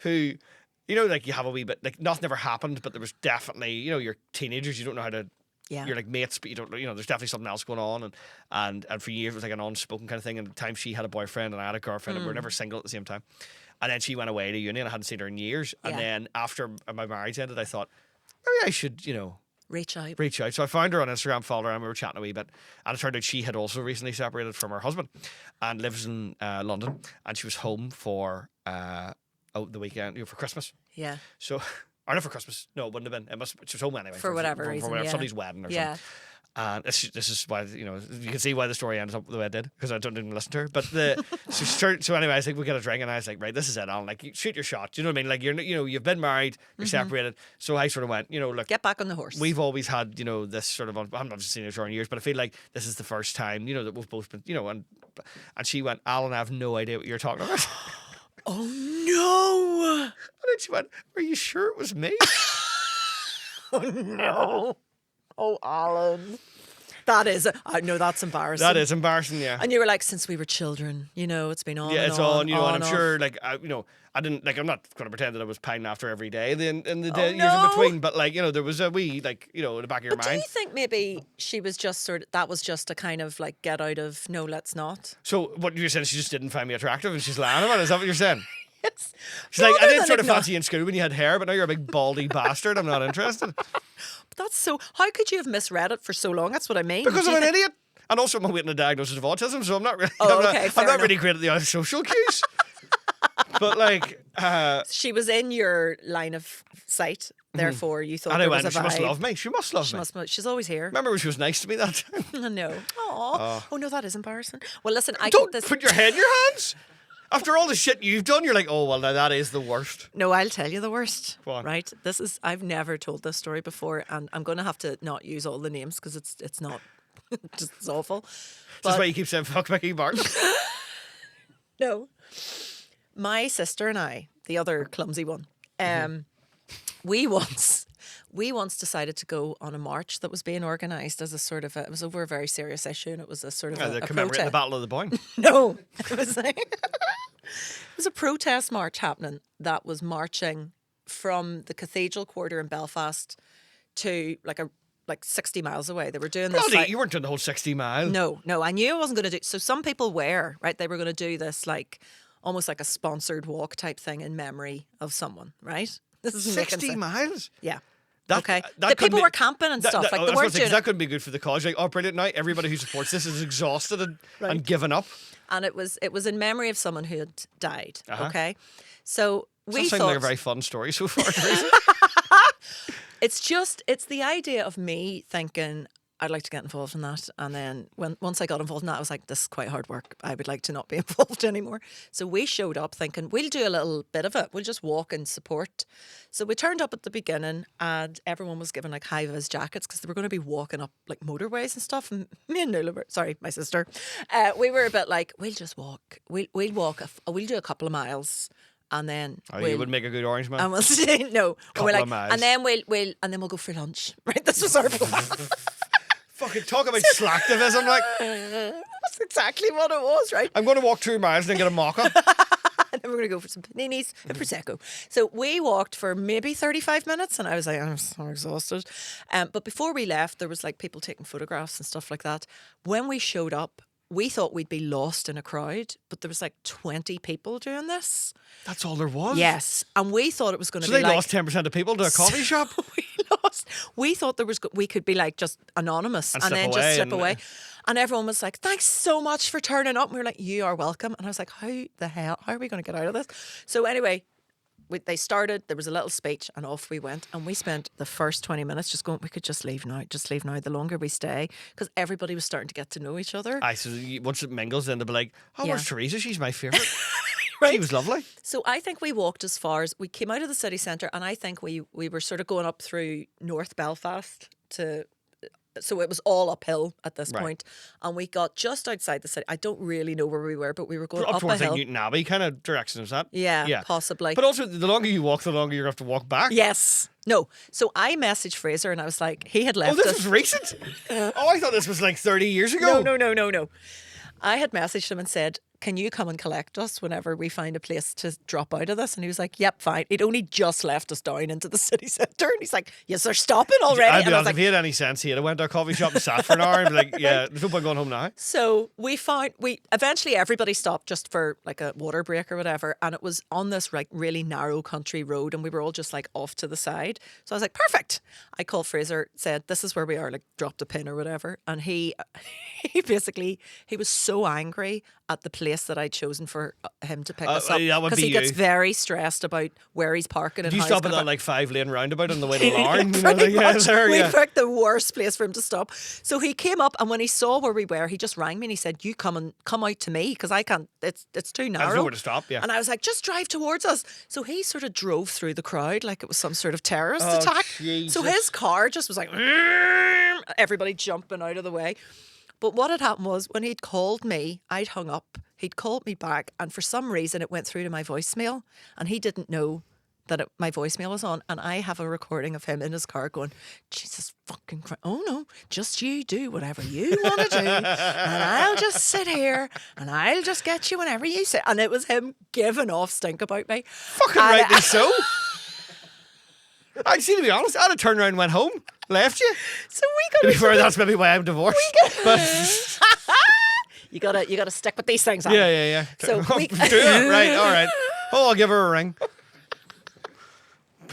who, like you have a wee bit, like nothing ever happened, but there was definitely, you're teenagers, you don't know how to. Yeah. You're like mates, but you don't. There's definitely something else going on, and for years it was like an unspoken kind of thing. And at the time she had a boyfriend and I had a girlfriend, and we were never single at the same time. And then she went away to uni, and I hadn't seen her in years. And Yeah. then after my marriage ended, I thought maybe I should, reach out. reach out. So I found her on Instagram, followed her, and we were chatting a wee bit. And it turned out she had also recently separated from her husband, and lives in London, and she was home for the weekend, for Christmas. Yeah. So. Or not for Christmas. No, it wouldn't have been. She was home anyway. For whatever reason, yeah. Somebody's wedding or Yeah. something. And this is why, you can see why the story ended up the way it did, because I didn't listen to her. But so anyway, I think we get a drink, and I was like, right, this is it, Alan. Like, shoot your shot. Do you know what I mean? Like, you've been married, you're separated. So I sort of went, look, Get back on the horse. we've always had, this sort of, I haven't obviously seen each other in years, but I feel like this is the first time, that we've both been, and she went, Alan, I have no idea what you're talking about. Oh no. And then she went, are you sure it was me? Oh no. Oh, Alan. That is, I know that's embarrassing. That is embarrassing, yeah. And you were like, since we were children, it's been on. Yeah, and it's on, and I'm off. sure, like, I didn't, like, I'm not going to pretend that I was pining after every day in the Oh, years in no. between, but, like, there was a wee, like, in the back of your But do mind. you think maybe she was just that was just a kind of like get out of no, let's not? So, what you're saying, she just didn't find me attractive and she's lying about it? Is that what you're saying? Yes. She's like, I Rather didn't than sort of ignore- fancy you in school when you had hair, but now you're a big baldy bastard. I'm not interested. But that's so, how could you have misread it for so long? That's what I mean. Because Do I'm you an think- idiot. And also, I'm awaiting a diagnosis of autism, so I'm not really, Oh, I'm okay, not, fair I'm not enough. really great at the social cues. But, like, She was in your line of sight, therefore you thought and I there went, was a she must vibe. love me. She must love She me. must, she's always here. Remember when she was nice to me that time? I know. Aww. Oh no, that is embarrassing. Well, listen, I Don't think this. put your head in your hands. After all the shit you've done, you're like, oh, well, now that is the worst. No, I'll tell you the worst. Go on. Right? I've never told this story before, and I'm going to have to not use all the names because it's not Just it's awful. That's why you keep saying fuck Mickey Martin. No. My sister and I, the other clumsy one, we once decided to go on a march that was being organised as a sort of it was over a very serious issue, and it was a sort of a Commemorating the protest. Battle of the Boyne. No, it was it was a protest march happening that was marching from the Cathedral Quarter in Belfast to like 60 miles away. They were doing this. Bloody, you weren't doing the whole 60 mile. No, I knew I wasn't going to do. So some people were right. They were going to do this like almost like a sponsored walk type thing in memory of someone. Right. This is 60 miles. Yeah. That, okay. that The couldn't people be- were camping and stuff. Like they weren't doing that it. couldn't be good for the cause. Like, oh, brilliant! Now everybody who supports this is exhausted and given up. And it was in memory of someone who had died. Okay. So we That sounds thought like a very fun story so far, Teresa. it's the idea of me thinking I'd like to get involved in that, and then once I got involved in that, I was like, this is quite hard work. I would like to not be involved anymore. So we showed up thinking we'll do a little bit of it. We'll just walk and support. So we turned up at the beginning, and everyone was given like high vis jackets because they were going to be walking up like motorways and stuff. And me and Nuala, my sister, we were a bit like, we'll just walk. We'll walk. We'll do a couple of miles. And then You would make a good orange man. and we'll say no. And we're Couple like, of miles. and then we'll go for lunch. Right, this was our plan. Fucking talk about slacktivism. Like, That's exactly what it was, right? I'm going to walk 2 miles and then get a mocha. And then we're going to go for some paninis and prosecco. So we walked for maybe 35 minutes, and I was like, I'm so exhausted. But before we left, there was like people taking photographs and stuff like that. When we showed up, we thought we'd be lost in a crowd, but there was like 20 people doing this. That's all there was. Yes, and we thought it was going to So be they like lost 10% of people to a coffee shop. We thought we could be like just anonymous and slip then away just slip and- away. And everyone was like, thanks so much for turning up. And we were like, you are welcome. And I was like, how are we going to get out of this? So anyway, they started, there was a little speech, and off we went. And we spent the first 20 minutes just going, we could just leave now. The longer we stay, because everybody was starting to get to know each other. So once it mingles, then they'll be like, oh, Yeah. where's Teresa? She's my favourite. Right. She was lovely. So I think we walked as far as we came out of the city centre, and I think we were sort of going up through North Belfast so it was all uphill at this Right. point, and we got just outside the city. I don't really know where we were, but we were going Up up a towards like hill. Newton Abbey kind of direction, is that? Yeah, possibly. But also, the longer you walk, the longer you're going to have to walk back. Yes. No. So I messaged Fraser, and I was like, he had Oh, left this us. was recent? I thought this was like 30 years ago. No. I had messaged him and said, can you come and collect us whenever we find a place to drop out of this? And he was like, yep, fine. He'd only just left us down into the city centre. And he's like, yes, they're stopping already. I'd be And I was honest, if he had any sense, he'd have went to a coffee shop and sat for an hour and be like, yeah, there's no point going home now. So eventually everybody stopped just for like a water break or whatever. And it was on this like really narrow country road, and we were all just like off to the side. So I was like, perfect. I called Fraser, said, this is where we are, like dropped a pin or whatever. And he was so angry at the place that I'd chosen for him to pick us up, that would because be he gets you. very stressed about where he's parking and Do you how stop he's at gonna that like 5-lane roundabout on the way to Larne? You know, Pretty like, much. We picked the worst place for him to stop. So he came up, and when he saw where we were, he just rang me and he said, you come out to me, because I can't, it's too narrow. There's nowhere to stop, yeah. And I was like, just drive towards us. So he sort of drove through the crowd like it was some sort of terrorist Oh, attack. Jesus. So his car just was like, everybody jumping out of the way. But what had happened was, when he'd called me, I'd hung up. He'd called me back, and for some reason it went through to my voicemail, and he didn't know that my voicemail was on. And I have a recording of him in his car going, Jesus fucking Christ, oh no, just you do whatever you want to do, and I'll just sit here and I'll just get you whenever you say. And it was him giving off stink about me. Fucking And rightly so. I see, to be honest, I'd have turned around and went home, left you. So we To got be fair, that's maybe why I'm divorced. But you gotta stick with these things. yeah. So we- Do it, right, all right. Oh, I'll give her a ring.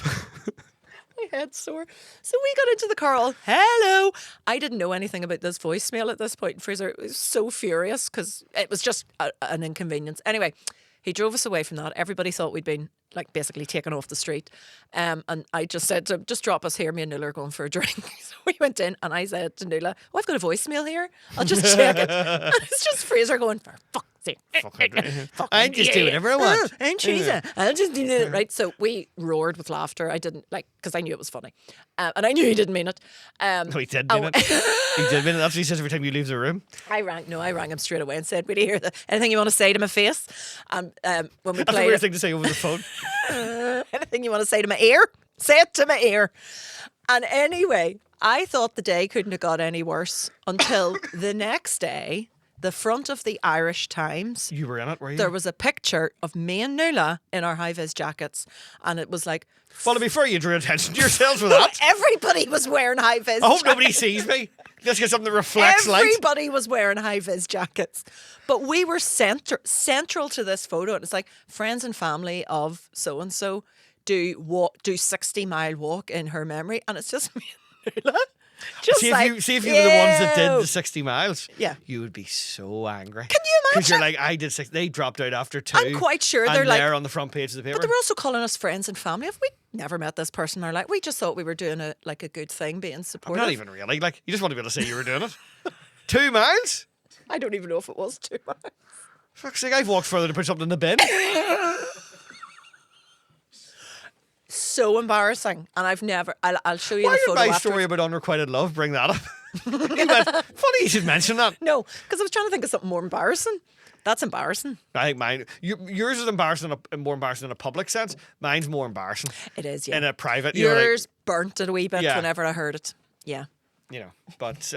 My head's sore. So we got into the car all, hello. I didn't know anything about this voicemail at this point. Fraser was so furious because it was just an inconvenience. Anyway, he drove us away from that. Everybody thought we'd been like basically taken off the street. And I just said to him, just drop us here. Me and Nuala are going for a drink. So we went in, and I said to Nuala, oh, I've got a voicemail here. I'll just check it. And it's just Fraser going, for fuck's See, I'm just doing whatever I want. I'm Teresa. I'll just do it. Right. So we roared with laughter. I didn't because I knew it was funny. And I knew he didn't mean it. No, he did mean it. He did mean it. That's what he says every time you leave the room. I rang him straight away and said, "Will you hear anything you want to say to my face?" And when we That's a played weird thing to say over the phone. anything you want to say to my ear, say it to my ear. And anyway, I thought the day couldn't have got any worse until the next day. The front of the Irish Times. You were in it, were you? There was a picture of me and Nuala in our high-vis jackets. And it was like... Well, to be fair, you drew attention to yourselves with that. Everybody was wearing high-vis I hope jackets. nobody sees me. Let's get something that reflects light. Everybody was wearing high-vis jackets. But we were central to this photo. And it's like, friends and family of so-and-so do 60-mile walk in her memory. And it's just me and Nuala. Just See like, if you were the ones that did the 60 miles, yeah, you would be so angry. Can you imagine? Because you're like, I did 6. They dropped out after 2. I'm quite sure and they're like, on the front page of the paper. but they were also calling us friends and family. If we never met this person in our life, we just thought we were doing a good thing, being supportive. Not even really. Like, you just want to be able to say you were doing it. 2 miles? I don't even know if it was 2 miles. Fuck's sake, I've walked further to put something in the bin. So embarrassing, and I've never. I'll show you Why the did photo my afterwards. story about unrequited love bring that up? Funny you should mention that. No, because I was trying to think of something more embarrassing. That's embarrassing. I think mine. Yours is embarrassing, more embarrassing in a public sense. Mine's more embarrassing. It is, yeah. In a private, Yours burnt it a wee bit Yeah. whenever I heard it. Yeah. But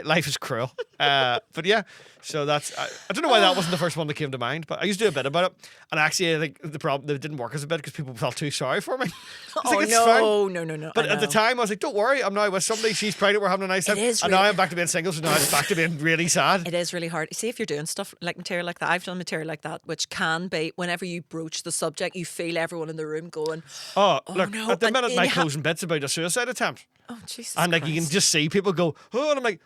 life is cruel. But yeah, so that's. I don't know why that wasn't the first one that came to mind, but I used to do a bit about it, and actually, I think the problem that it didn't work as a bit because people felt too sorry for me. Oh it's no, fine. no! But I at the know. time, I was like, "Don't worry, I'm now with somebody. She's pregnant. We're having a nice time." It is and really- now I'm back to being single, so now it's back to being really sad. It is really hard. See, if you're doing stuff like material like that, I've done material like that, which can be whenever you broach the subject, you feel everyone in the room going, Oh, look! no, At the and minute, my you ha- closing bit's about a suicide attempt, "Oh Jesus!" and like you can Christ." just see people go, "Oh," and I'm like,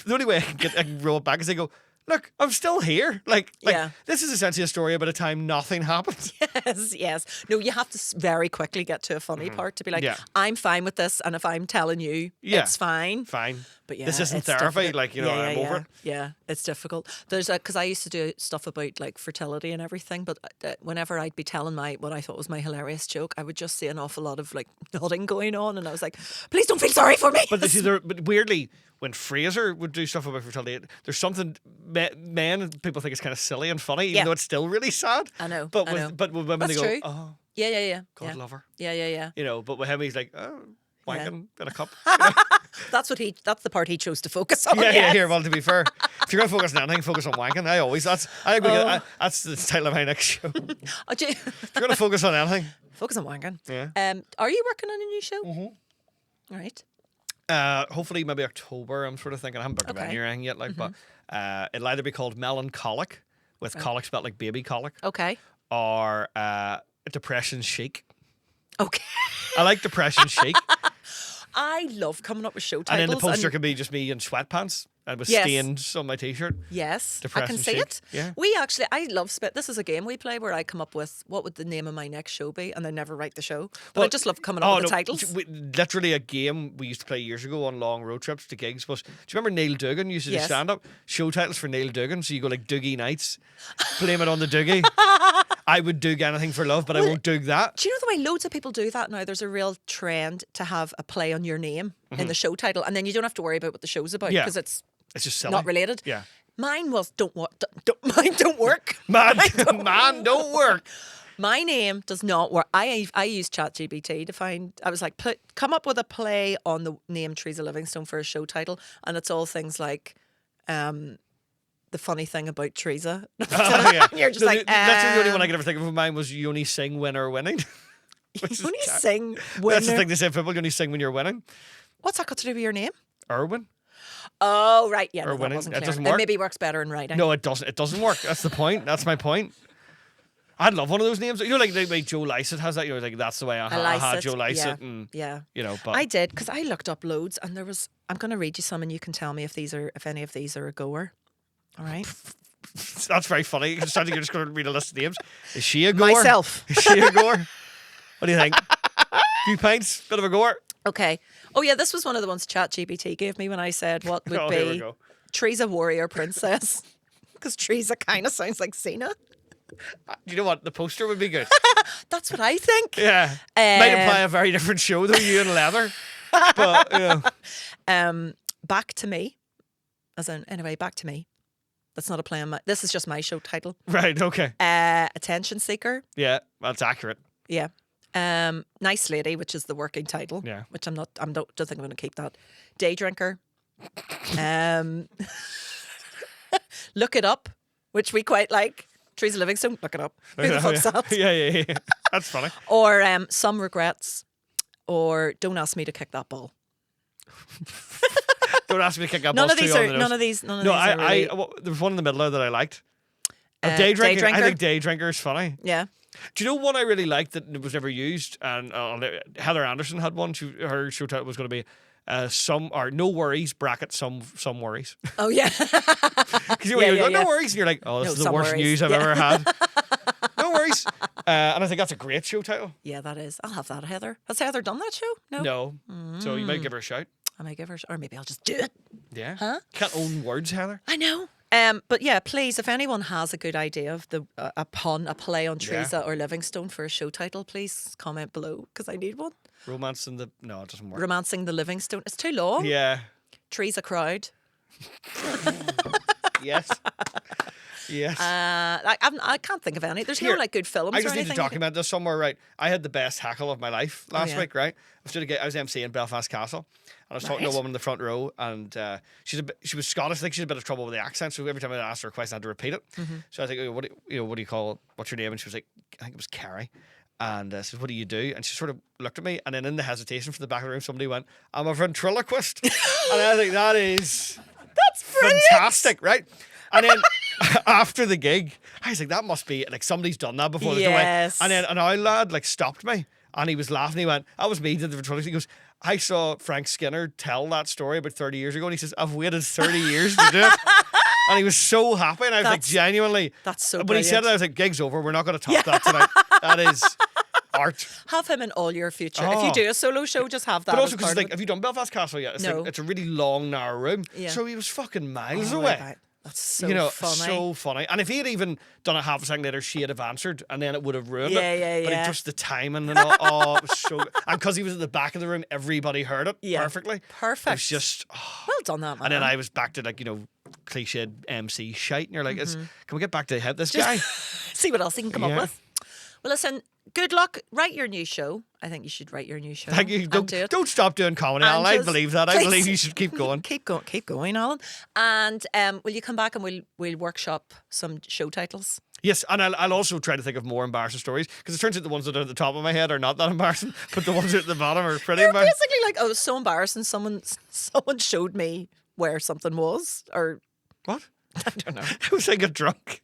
the only way I can roll it back is they go, "Look, I'm still here." Like, Yeah. this is essentially a story about a time nothing happened. Yes. No, you have to very quickly get to a funny part to be like, Yeah. I'm fine with this, and if I'm telling you, Yeah. it's fine. Fine. But yeah, This isn't it's therapy. difficult. Like, Yeah, I'm over it. Yeah, it's difficult. There's because I used to do stuff about like fertility and everything, but whenever I'd be telling what I thought was my hilarious joke, I would just see an awful lot of like nodding going on, and I was like, please don't feel sorry for me. But weirdly, when Fraser would do stuff about fertility, there's something men and people think it's kind of silly and funny, even Yeah. though it's still really sad. I know. But I with know. but with women, That's they go, true. "Oh, Yeah. God yeah. love her." Yeah. But with him, he's like, "Oh, wanking in a cup." That's the part he chose to focus on. Yeah. yes. Here, well, to be fair, if you're gonna focus on anything, focus on wanking. That's the title of my next show. Oh, gee. If you're gonna focus on anything, Focus on wanking. Yeah. Are you working on a new show? Mm-hmm. All right. hopefully maybe October. I'm sort of thinking I haven't booked a venue or anything yet, like, but it'll either be called Melancholic, with colic spelled like baby colic, Okay. or Depression Chic. Okay. I like Depression Chic. I love coming up with show And titles. then the poster can be just me in sweatpants and with Yes. stains on my t-shirt. Yes, I Depression can see chic. it. Yeah. I love spit. This is a game we play where I come up with what would the name of my next show be, and I never write the show. But I Well, just love coming up with the titles. Literally a game we used to play years ago on long road trips to gigs was, do you remember Neil Dugan used to do Yes. stand-up? Show titles for Neil Dugan. So you go like Doogie Nights, blame it on the Doogie. I would doog anything for love, but I won't doog that. Do you know the way loads of people do that now? There's a real trend to have a play on your name in the show title, and then you don't have to worry about what the show's about Yeah. because it's It's just silly. not related. Yeah. Mine was mine don't work. Man, man, don't work. My name does not work. I used ChatGPT to find. I was like, come up with a play on the name Teresa Livingstone for a show title, and it's all things like, the funny thing about Teresa. Oh, yeah. You're just No, like, that's the only one I could ever think of mine was you only sing when or winning. Which you only is- sing That's the when. thing they say people, you only sing when you're winning. What's that got to do with your name? Irwin? Oh, right. Yeah, Or no, that winning. wasn't It clear. doesn't It work. maybe works better in writing. No, it doesn't. It doesn't work. That's the point. That's my point. I'd love one of those names. You know, like Joe Lycett has that. You're like, that's the way I had Joe Lycett. Yeah. And, yeah. you know, but I did because I looked up loads, and there was. I'm going to read you some, and you can tell me if any of these are a goer. All right. that's very funny. Because you're just going to read a list of names. Is she a goer? Myself. Is she a goer? What do you think? Few pints, bit of a goer. Okay. Oh yeah, this was one of the ones ChatGPT gave me when I said what would Oh, here we be go. Teresa Warrior Princess. because Teresa kind of sounds like Cena. You know what? The poster would be good. That's what I think. Yeah. Might imply a very different show though, you in leather. But, yeah. Back to me. As in, anyway, back to me. That's not a play on my... This is just my show title. Right, okay. Attention Seeker. Yeah, that's accurate. Yeah. Nice Lady, which is the working title. Yeah. Which don't think I'm going to keep that. Day Drinker. Look It Up, which we quite like. Teresa Livingstone, look it up. Who the fuck's that? Yeah. That's funny. Or Some Regrets. Or Don't Ask Me to Kick That Ball. Don't ask me to kick up. None of these are really... there was one in the middle there that I liked. Day Drinker. I think Day Drinker is funny. Yeah. Do you know one I really liked that was never used? And Heather Anderson had one. Her show title was going to be No Worries bracket some worries. Oh yeah. Because you go, no worries, and you're like, oh, this is the worst news I've ever had. No worries. And I think that's a great show title. Yeah, that is. I'll have that, Heather. Has Heather done that show? No. So you might give her a shout. I might give her, or maybe I'll just do it. Yeah. Huh? Can't own words, Heather. I know. But yeah, please, if anyone has a good idea of a play on Teresa or Livingstone for a show title, please comment below because I need one. Romancing the... No, it doesn't work. Romancing the Livingstone. It's too long. Yeah. Teresa Crowd. Yes. Yes. I can't think of any. There's no like good films. I just or need anything. to document this somewhere. Right. I had the best hackle of my life last week. Right. I was MC in Belfast Castle, and I was talking to a woman in the front row, and she was Scottish. I think she had a bit of trouble with the accent, so every time I asked her a question, I had to repeat it. So I think, what do you call? What's your name? And she was like, I think it was Carrie. And I said, what do you do? And she sort of looked at me, and then in the hesitation from the back of the room, somebody went, I'm a ventriloquist. And I think that's brilliant. Fantastic, right? And then after the gig, I was like, that must be like somebody's done that before. Yes. And then an old lad like stopped me, and he was laughing. He went, that was me, did the ventriloquist. He goes, I saw Frank Skinner tell that story about 30 years ago, and he says, I've waited 30 years to do it. And he was so happy, and I was like, genuinely. That's so When brilliant. he said it, I was like, gig's over. We're not going to top that tonight. That is art. Have him in all your future. If you do a solo show, just have that. But also as because part like, of it. have you done Belfast Castle yet? It's No. like, it's a really long, narrow room. Yeah. So he was fucking miles Oh, away. right. That's so funny. So funny. And if he had even done it half a second later, she'd have answered, and then it would have ruined it. Yeah. But just the timing and all, it was so. And because he was at the back of the room, everybody heard it perfectly. Perfect. It was just. Well done, that man. And then I was back to cliched MC shite, and you're like, can we get back to hit this guy? See what else he can come up with. Well, listen. Good luck. Write your new show. I think you should write your new show. Thank you. Do it. Don't stop doing comedy, Alan. I believe that. I believe you should keep going. Keep going, Alan. And will you come back and we'll workshop some show titles? Yes, and I'll also try to think of more embarrassing stories, because it turns out the ones that are at the top of my head are not that embarrassing, but the ones at the bottom are pretty embarrassing. Basically like, oh, it's so embarrassing. Someone showed me where something was, or what? I don't know. I was like, drunk.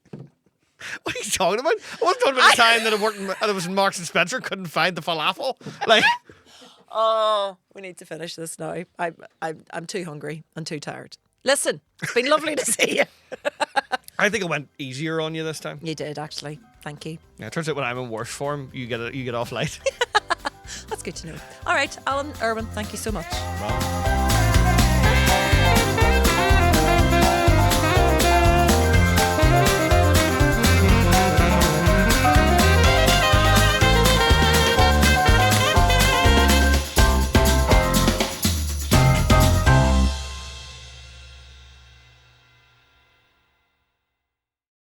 What are you talking about? I wasn't talking about the time that I was in Marks and Spencer, couldn't find the falafel. Like, oh, we need to finish this now. I'm too hungry and too tired. Listen, it's been lovely to see you. I think it went easier on you this time. You did, actually. Thank you. Yeah, it turns out when I'm in worse form, you get off light. That's good to know. All right, Alan, Irwin, thank you so much. Well.